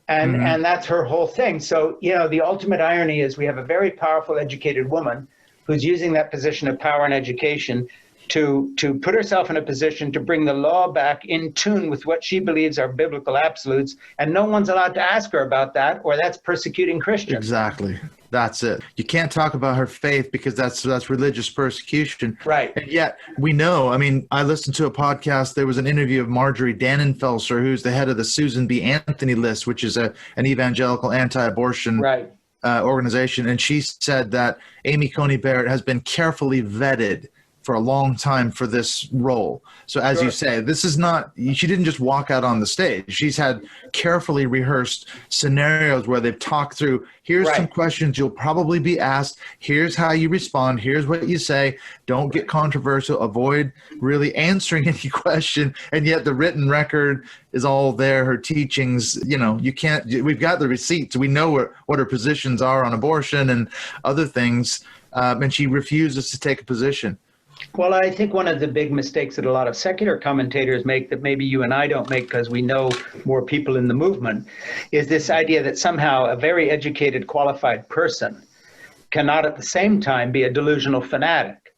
And that's her whole thing. So, the ultimate irony is we have a very powerful, educated woman who's using that position of power and education to put herself in a position to bring the law back in tune with what she believes are biblical absolutes, and no one's allowed to ask her about that, or that's persecuting Christians. Exactly. That's it. You can't talk about her faith because that's religious persecution. Right. And yet we know, I listened to a podcast, there was an interview of Marjorie Dannenfelser, who's the head of the Susan B. Anthony List, which is an evangelical anti-abortion organization. And she said that Amy Coney Barrett has been carefully vetted for a long time for this role. So as you say, this is not, she didn't just walk out on the stage. She's had carefully rehearsed scenarios where they've talked through, here's some questions you'll probably be asked, here's how you respond, here's what you say, don't get controversial, avoid really answering any question, and yet the written record is all there, her teachings, you can't, we've got the receipts, we know what her positions are on abortion and other things, and she refuses to take a position. Well, I think one of the big mistakes that a lot of secular commentators make that maybe you and I don't make because we know more people in the movement is this idea that somehow a very educated, qualified person cannot at the same time be a delusional fanatic.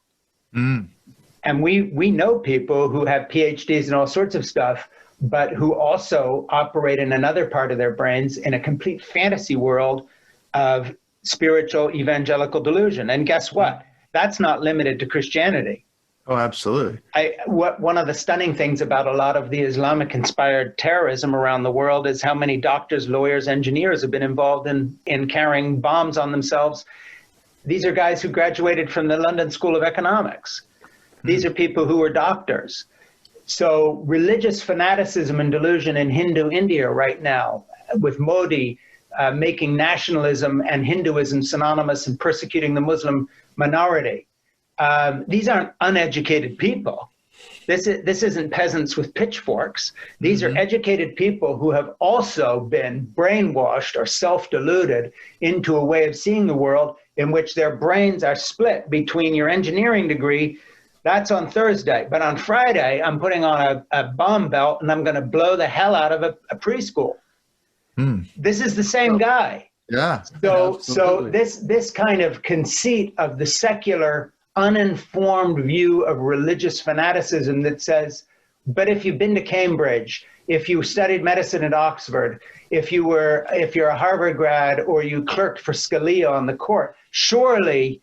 Mm. And we know people who have PhDs and all sorts of stuff, but who also operate in another part of their brains in a complete fantasy world of spiritual evangelical delusion. And guess what? That's not limited to Christianity. Oh, absolutely. One of the stunning things about a lot of the Islamic-inspired terrorism around the world is how many doctors, lawyers, engineers have been involved in carrying bombs on themselves. These are guys who graduated from the London School of Economics. These are people who were doctors. So religious fanaticism and delusion in Hindu India right now, with Modi making nationalism and Hinduism synonymous and persecuting the Muslim minority. These aren't uneducated people. This isn't peasants with pitchforks. These are educated people who have also been brainwashed or self-deluded into a way of seeing the world in which their brains are split between your engineering degree. That's on Thursday. But on Friday, I'm putting on a bomb belt and I'm going to blow the hell out of a preschool. This is the same guy. Yeah. So this kind of conceit of the secular, uninformed view of religious fanaticism that says, but if you've been to Cambridge, if you studied medicine at Oxford, if you're a Harvard grad or you clerked for Scalia on the court, surely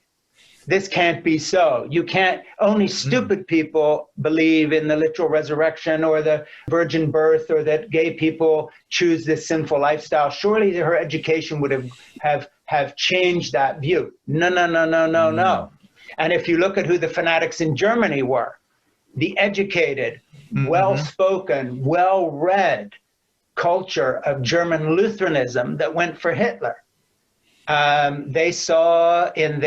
this can't be so. You can't, only stupid people believe in the literal resurrection or the virgin birth or that gay people choose this sinful lifestyle. Surely her education would have changed that view. No. And if you look at who the fanatics in Germany were, the educated, well-spoken, well-read culture of German Lutheranism that went for Hitler. They saw in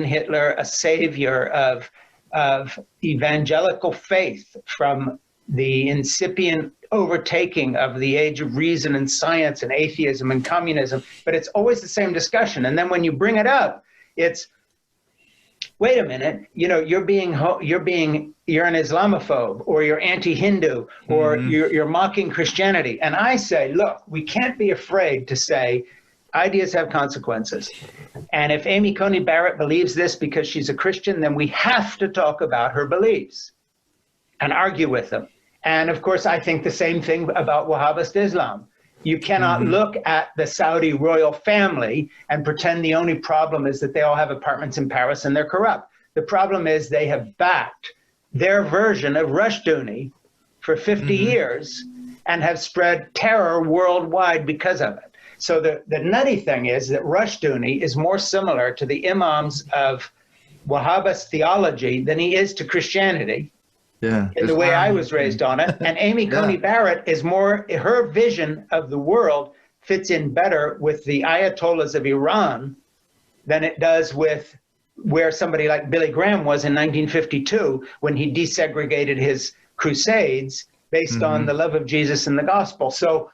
Hitler a savior of evangelical faith from the incipient overtaking of the age of reason and science and atheism and communism. But it's always the same discussion. And then when you bring it up, it's, wait a minute, you're an Islamophobe, or you're anti-Hindu, or you're mocking Christianity. And I say, look, we can't be afraid to say ideas have consequences. And if Amy Coney Barrett believes this because she's a Christian, then we have to talk about her beliefs and argue with them. And of course, I think the same thing about Wahhabist Islam. You cannot look at the Saudi royal family and pretend the only problem is that they all have apartments in Paris and they're corrupt. The problem is they have backed their version of Rushduni for 50 years and have spread terror worldwide because of it. So the nutty thing is that Rushduni is more similar to the imams of Wahhabist theology than he is to Christianity. Yeah, in the way I was raised on it. And Amy Coney Barrett is more, her vision of the world fits in better with the Ayatollahs of Iran than it does with where somebody like Billy Graham was in 1952 when he desegregated his crusades based on the love of Jesus and the gospel. So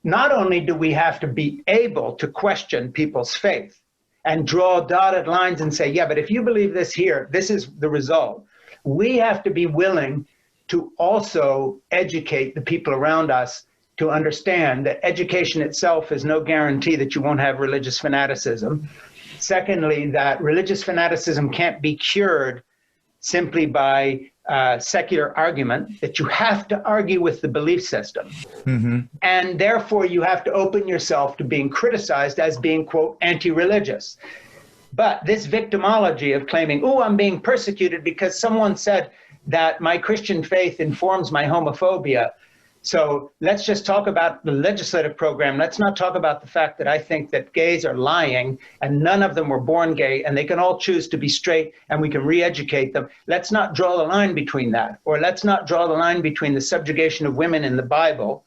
not only do we have to be able to question people's faith and draw dotted lines and say, yeah, but if you believe this here, this is the result. We have to be willing to also educate the people around us to understand that education itself is no guarantee that you won't have religious fanaticism. Secondly, that religious fanaticism can't be cured simply by secular argument, that you have to argue with the belief system. And therefore, you have to open yourself to being criticized as being, quote, anti-religious. But this victimology of claiming, oh, I'm being persecuted because someone said that my Christian faith informs my homophobia. So let's just talk about the legislative program. Let's not talk about the fact that I think that gays are lying and none of them were born gay and they can all choose to be straight and we can re-educate them. Let's not draw the line between that. Or let's not draw the line between the subjugation of women in the Bible.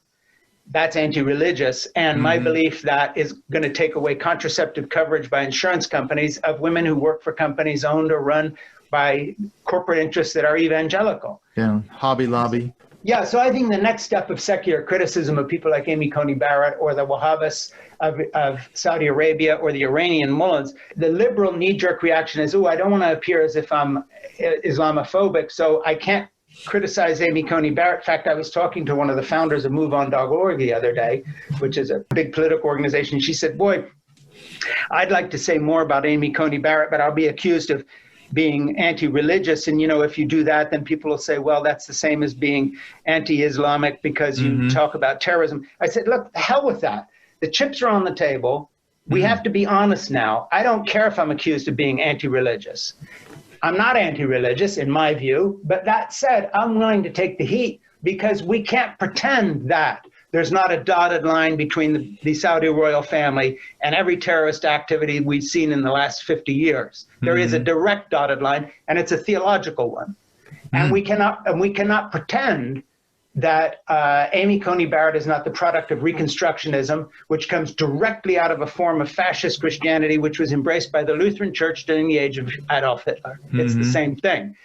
That's anti-religious, and my belief that is going to take away contraceptive coverage by insurance companies of women who work for companies owned or run by corporate interests that are evangelical. Yeah, Hobby Lobby. Yeah, so I think the next step of secular criticism of people like Amy Coney Barrett or the Wahhabis of Saudi Arabia or the Iranian mullahs, the liberal knee-jerk reaction is, oh, I don't want to appear as if I'm Islamophobic, so I can't criticize Amy Coney Barrett. In fact, I was talking to one of the founders of MoveOn.org the other day, which is a big political organization. She said, boy, I'd like to say more about Amy Coney Barrett, but I'll be accused of being anti-religious. And, you know, if you do that, then people will say, well, that's the same as being anti-Islamic because you talk about terrorism. I said, look, the hell with that. The chips are on the table. We have to be honest now. I don't care if I'm accused of being anti-religious. I'm not anti-religious in my view, but that said, I'm willing to take the heat because we can't pretend that there's not a dotted line between the Saudi royal family and every terrorist activity we've seen in the last 50 years. There is a direct dotted line, and it's a theological one. And we cannot pretend that Amy Coney Barrett is not the product of Reconstructionism, which comes directly out of a form of fascist Christianity, which was embraced by the Lutheran Church during the age of Adolf Hitler. It's the same thing.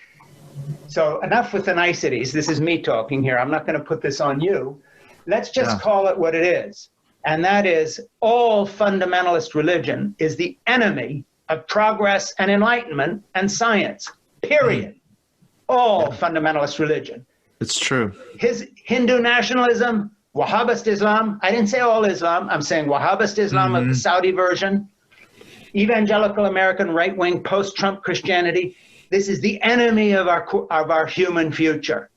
So enough with the niceties. This is me talking here. I'm not going to put this on you. Let's just call it what it is. And that is all fundamentalist religion is the enemy of progress and enlightenment and science, period. All fundamentalist religion. It's true. His Hindu nationalism, Wahhabist Islam. I didn't say all Islam. I'm saying Wahhabist Islam of the Saudi version. Evangelical American right-wing post-Trump Christianity. This is the enemy of our human future.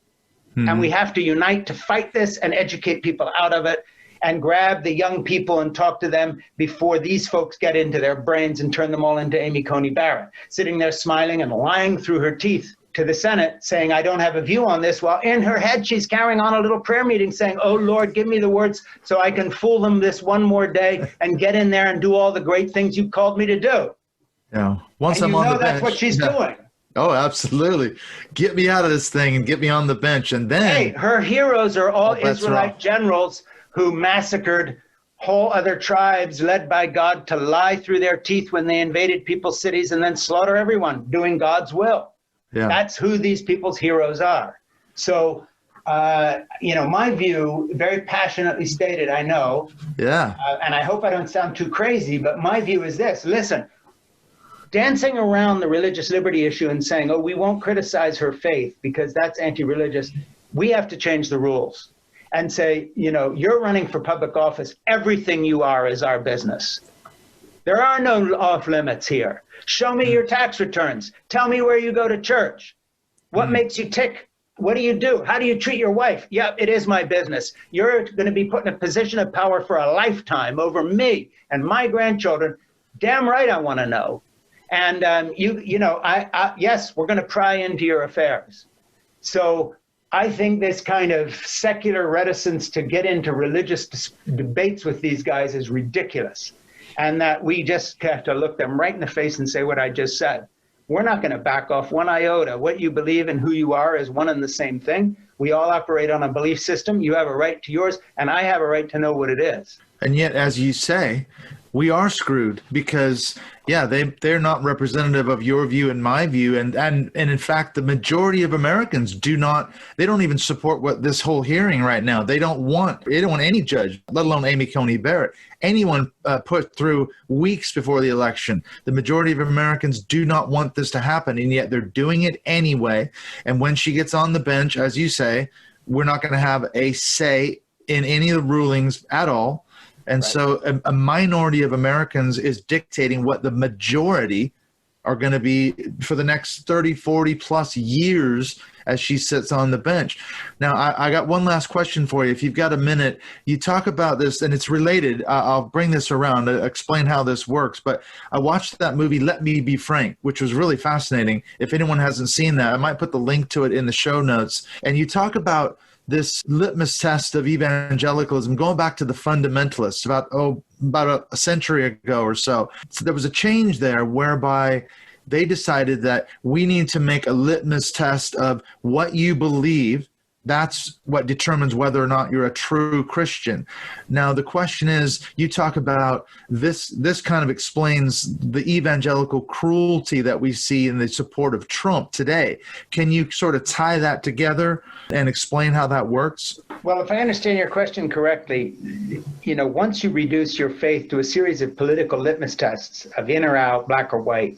And we have to unite to fight this and educate people out of it and grab the young people and talk to them before these folks get into their brains and turn them all into Amy Coney Barrett, sitting there smiling and lying through her teeth to the Senate saying, I don't have a view on this, while in her head she's carrying on a little prayer meeting saying, oh, Lord, give me the words so I can fool them this one more day and get in there and do all the great things you called me to do. Yeah. Once and I'm on the bench, that's what she's doing. Oh, absolutely. Get me out of this thing and get me on the bench. And then hey, her heroes are all Israelite generals who massacred whole other tribes led by God to lie through their teeth when they invaded people's cities and then slaughter everyone doing God's will. Yeah. That's who these people's heroes are. So, you know, my view, very passionately stated, I know. Yeah. And I hope I don't sound too crazy, but my view is this. Listen, dancing around the religious liberty issue and saying, oh, we won't criticize her faith because that's anti-religious. We have to change the rules and say, you know, you're running for public office. Everything you are is our business. There are no off limits here. Show me your tax returns. Tell me where you go to church. What makes you tick? What do you do? How do you treat your wife? Yeah, it is my business. You're going to be put in a position of power for a lifetime over me and my grandchildren. Damn right I want to know. And you know, yes, we're going to pry into your affairs. So I think this kind of secular reticence to get into religious debates with these guys is ridiculous. And that we just have to look them right in the face and say what I just said. We're not going to back off one iota. What you believe and who you are is one and the same thing. We all operate on a belief system. You have a right to yours, and I have a right to know what it is. And yet, as you say, we are screwed because, yeah, they're not representative of your view and my view. And in fact, the majority of Americans they don't even support what this whole hearing right now. They don't want any judge, let alone Amy Coney Barrett, anyone put through weeks before the election. The majority of Americans do not want this to happen, and yet they're doing it anyway. And when she gets on the bench, as you say, we're not going to have a say in any of the rulings at all. And so a minority of Americans is dictating what the majority are going to be for the next 30, 40 plus years as she sits on the bench. Now, I got one last question for you. If you've got a minute, you talk about this, and it's related. I'll bring this around to explain how this works. But I watched that movie, Let Me Be Frank, which was really fascinating. If anyone hasn't seen that, I might put the link to it in the show notes. And you talk about this litmus test of evangelicalism going back to the fundamentalists about a century ago or so. So there was a change there whereby they decided that we need to make a litmus test of what you believe. That's what determines whether or not you're a true Christian. Now, the question is, you talk about this kind of explains the evangelical cruelty that we see in the support of Trump today. Can you sort of tie that together and explain how that works? Well, if I understand your question correctly, once you reduce your faith to a series of political litmus tests of in or out, black or white,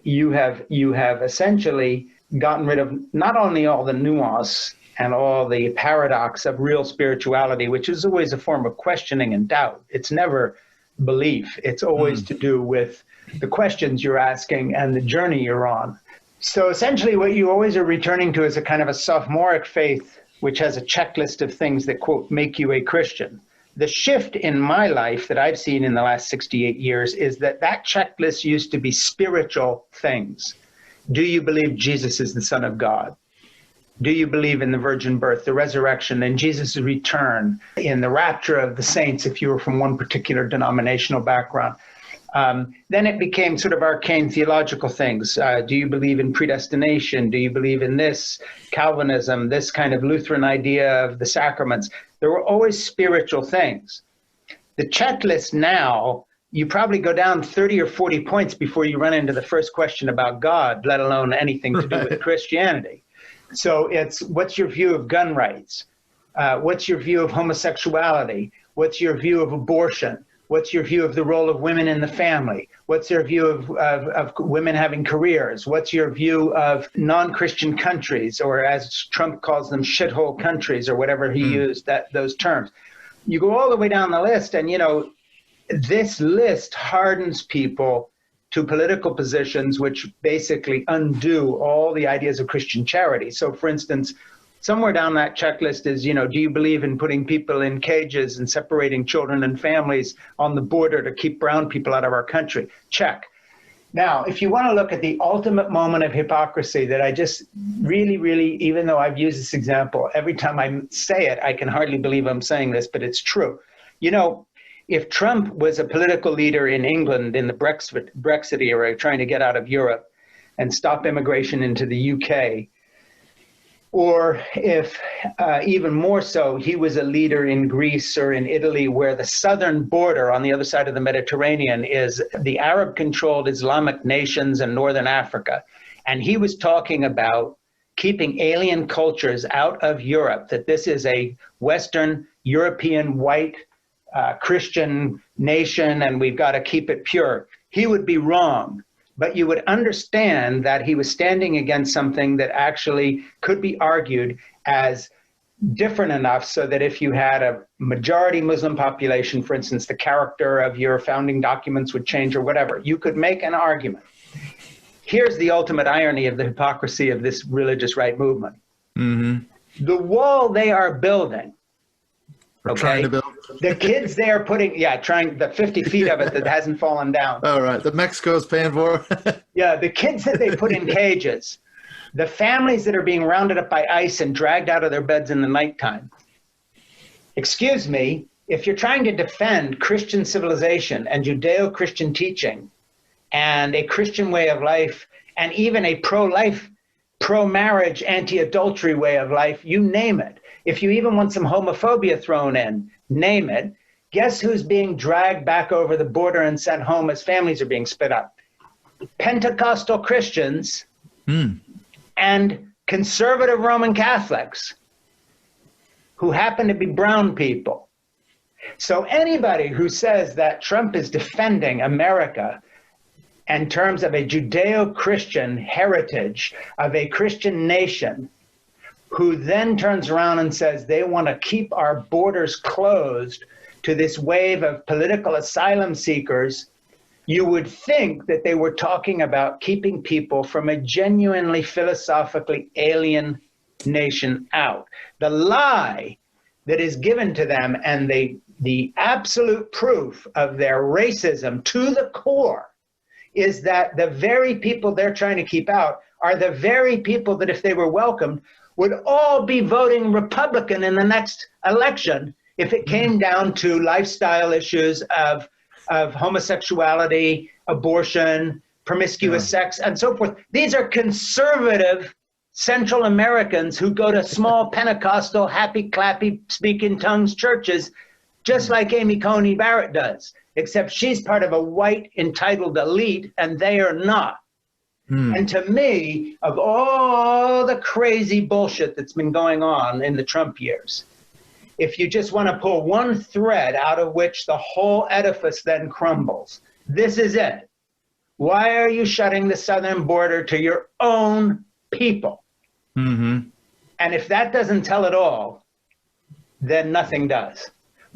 you have essentially gotten rid of not only all the nuance and all the paradox of real spirituality, which is always a form of questioning and doubt. It's never belief. It's always to do with the questions you're asking and the journey you're on. So essentially what you always are returning to is a kind of a sophomoric faith, which has a checklist of things that, quote, make you a Christian. The shift in my life that I've seen in the last 68 years is that checklist used to be spiritual things. Do you believe Jesus is the Son of God? Do you believe in the virgin birth, the resurrection, and Jesus' return, in the rapture of the saints, if you were from one particular denominational background? Then it became sort of arcane theological things. Do you believe in predestination? Do you believe in this Calvinism, this kind of Lutheran idea of the sacraments? There were always spiritual things. The checklist now, you probably go down 30 or 40 points before you run into the first question about God, let alone anything to do with Christianity. So it's, what's your view of gun rights? What's your view of homosexuality? What's your view of abortion? What's your view of the role of women in the family? What's your view of women having careers? What's your view of non-Christian countries, or as Trump calls them, shithole countries, or whatever he used those terms? You go all the way down the list, and this list hardens people to political positions which basically undo all the ideas of Christian charity. So for instance, somewhere down that checklist is, do you believe in putting people in cages and separating children and families on the border to keep brown people out of our country? Check. Now, if you want to look at the ultimate moment of hypocrisy that I just really, even though I've used this example, every time I say it, I can hardly believe I'm saying this, but it's true. If Trump was a political leader in England in the Brexit era, trying to get out of Europe and stop immigration into the UK, or if even more so, he was a leader in Greece or in Italy, where the southern border on the other side of the Mediterranean is the Arab-controlled Islamic nations and northern Africa, and he was talking about keeping alien cultures out of Europe, that this is a Western European white Christian nation, and we've got to keep it pure, he would be wrong. But you would understand that he was standing against something that actually could be argued as different enough so that if you had a majority Muslim population, for instance, the character of your founding documents would change or whatever, you could make an argument. Here's the ultimate irony of the hypocrisy of this religious right movement. The wall they are building, trying to build. The kids they are putting, trying the 50 feet of it that hasn't fallen down. All right, the Mexico's paying for. Yeah, the kids that they put in cages, the families that are being rounded up by ICE and dragged out of their beds in the nighttime. Excuse me, if you're trying to defend Christian civilization and Judeo-Christian teaching and a Christian way of life and even a pro-life, pro-marriage, anti-adultery way of life, you name it. If you even want some homophobia thrown in, name it. Guess who's being dragged back over the border and sent home as families are being split up? Pentecostal Christians and conservative Roman Catholics who happen to be brown people. So anybody who says that Trump is defending America in terms of a Judeo-Christian heritage of a Christian nation, who then turns around and says they want to keep our borders closed to this wave of political asylum seekers, you would think that they were talking about keeping people from a genuinely philosophically alien nation out. The lie that is given to them and the absolute proof of their racism to the core is that the very people they're trying to keep out are the very people that, if they were welcomed, would all be voting Republican in the next election if it came down to lifestyle issues of homosexuality, abortion, promiscuous sex, and so forth. These are conservative Central Americans who go to small Pentecostal, happy, clappy, speak in tongues churches, just like Amy Coney Barrett does, except she's part of a white entitled elite and they are not. And to me, of all the crazy bullshit that's been going on in the Trump years, if you just want to pull one thread out of which the whole edifice then crumbles, this is it. Why are you shutting the southern border to your own people? And if that doesn't tell it all, then nothing does.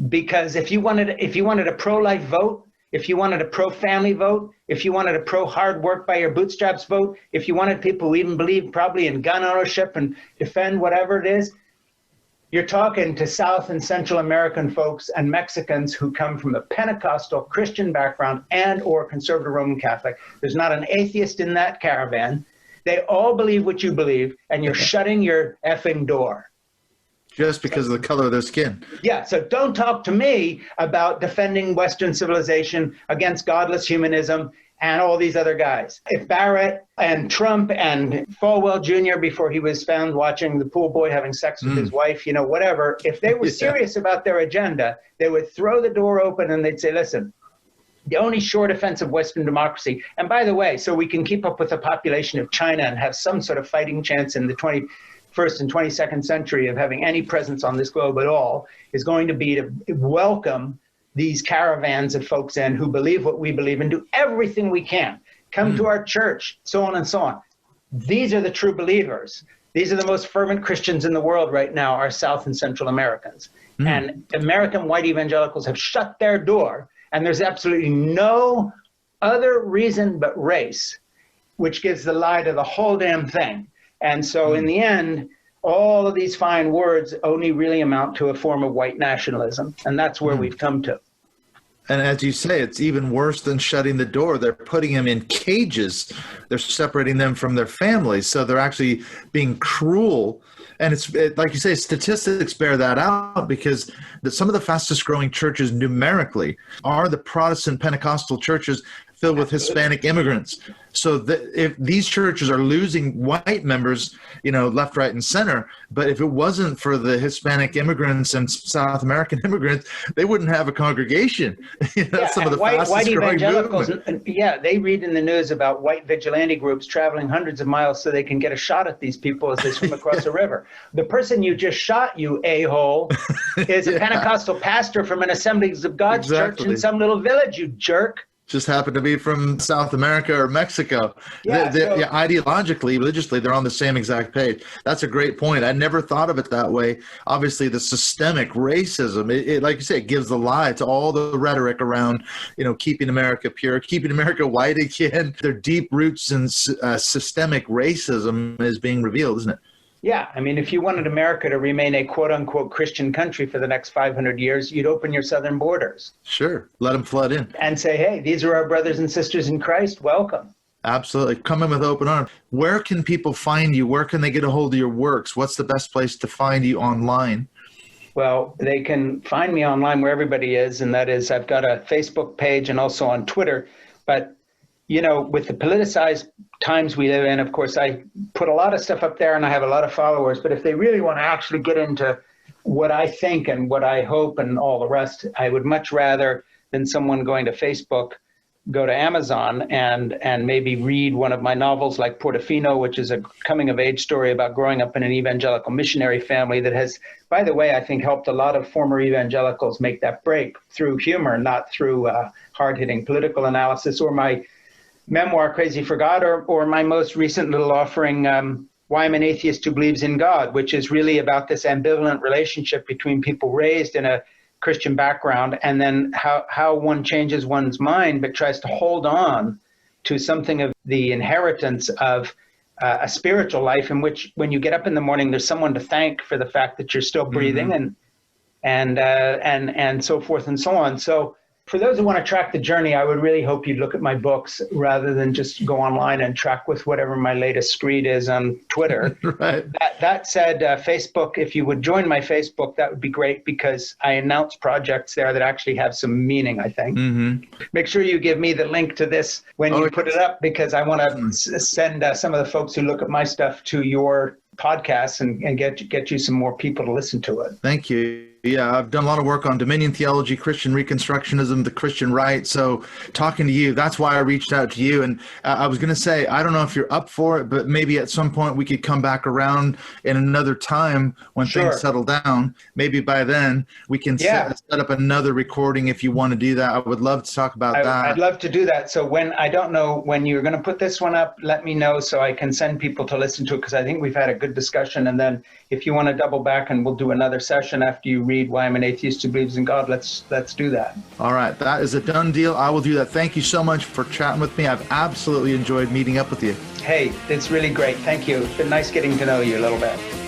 Because if you wanted a pro-life vote, if you wanted a pro-family vote, if you wanted a pro-hard work by your bootstraps vote, if you wanted people who even believe probably in gun ownership and defend whatever it is, you're talking to South and Central American folks and Mexicans who come from a Pentecostal Christian background and or conservative Roman Catholic. There's not an atheist in that caravan. They all believe what you believe, and you're shutting your effing door. Just because of the color of their skin. Yeah, so don't talk to me about defending Western civilization against godless humanism and all these other guys. If Barrett and Trump and Falwell Jr., before he was found watching the pool boy having sex with his wife, whatever, if they were serious about their agenda, they would throw the door open and they'd say, listen, the only sure defense of Western democracy, and by the way, so we can keep up with the population of China and have some sort of fighting chance in the 21st and 22nd century of having any presence on this globe at all, is going to be to welcome these caravans of folks in who believe what we believe and do everything we can. Come to our church, so on and so on. These are the true believers. These are the most fervent Christians in the world right now, are South and Central Americans. And American white evangelicals have shut their door, and there's absolutely no other reason but race, which gives the lie to the whole damn thing. And so in the end, all of these fine words only really amount to a form of white nationalism. And that's where we've come to. And as you say, it's even worse than shutting the door. They're putting them in cages. They're separating them from their families. So they're actually being cruel. And like you say, statistics bear that out, because some of the fastest growing churches numerically are the Protestant Pentecostal churches filled with Hispanic immigrants. So if these churches are losing white members, left, right, and center, but if it wasn't for the Hispanic immigrants and South American immigrants, they wouldn't have a congregation. Some of the fastest growing evangelicals, movement. they read in the news about white vigilante groups traveling hundreds of miles so they can get a shot at these people as they swim across a river. The person you just shot, you a-hole, is a Pentecostal pastor from an Assemblies of God church in some little village, you jerk. Just happen to be from South America or Mexico. Ideologically, religiously, they're on the same exact page. That's a great point. I never thought of it that way. Obviously, the systemic racism, it like you say, it gives the lie to all the rhetoric around, keeping America pure, keeping America white again. Their deep roots in systemic racism is being revealed, isn't it? Yeah, I mean, if you wanted America to remain a quote-unquote Christian country for the next 500 years, you'd open your southern borders. Sure, let them flood in. And say, hey, these are our brothers and sisters in Christ, welcome. Absolutely, come in with open arms. Where can people find you? Where can they get a hold of your works? What's the best place to find you online? Well, they can find me online where everybody is, and that is, I've got a Facebook page and also on Twitter, but with the politicized times we live in, of course, I put a lot of stuff up there and I have a lot of followers. But if they really want to actually get into what I think and what I hope and all the rest, I would much rather than someone going to Facebook, go to Amazon and maybe read one of my novels like Portofino, which is a coming of age story about growing up in an evangelical missionary family that has, by the way, I think helped a lot of former evangelicals make that break through humor, not through hard-hitting political analysis, or my memoir, Crazy for God, or my most recent little offering, Why I'm an Atheist Who Believes in God, which is really about this ambivalent relationship between people raised in a Christian background and then how one changes one's mind but tries to hold on to something of the inheritance of a spiritual life in which when you get up in the morning, there's someone to thank for the fact that you're still breathing and so forth and so on. So for those who want to track the journey, I would really hope you'd look at my books rather than just go online and track with whatever my latest screed is on Twitter. Right. That said, Facebook, if you would join my Facebook, that would be great because I announce projects there that actually have some meaning, I think. Make sure you give me the link to this when you put it up, because I want to send some of the folks who look at my stuff to your podcast and get you some more people to listen to it. Thank you. Yeah, I've done a lot of work on dominion theology, Christian Reconstructionism, the Christian right. So talking to you, that's why I reached out to you. And I was going to say, I don't know if you're up for it, but maybe at some point we could come back around in another time when things settle down. Maybe by then we can set up another recording if you want to do that. I would love to talk about that. I'd love to do that. So I don't know when you're going to put this one up, let me know so I can send people to listen to it, because I think we've had a good discussion. And then if you want to double back and we'll do another session after you read Why I'm an Atheist Who Believes in God, let's do that. All right. That is a done deal. I will do that. Thank you so much for chatting with me. I've absolutely enjoyed meeting up with you. Hey, it's really great. Thank you. It's been nice getting to know you a little bit.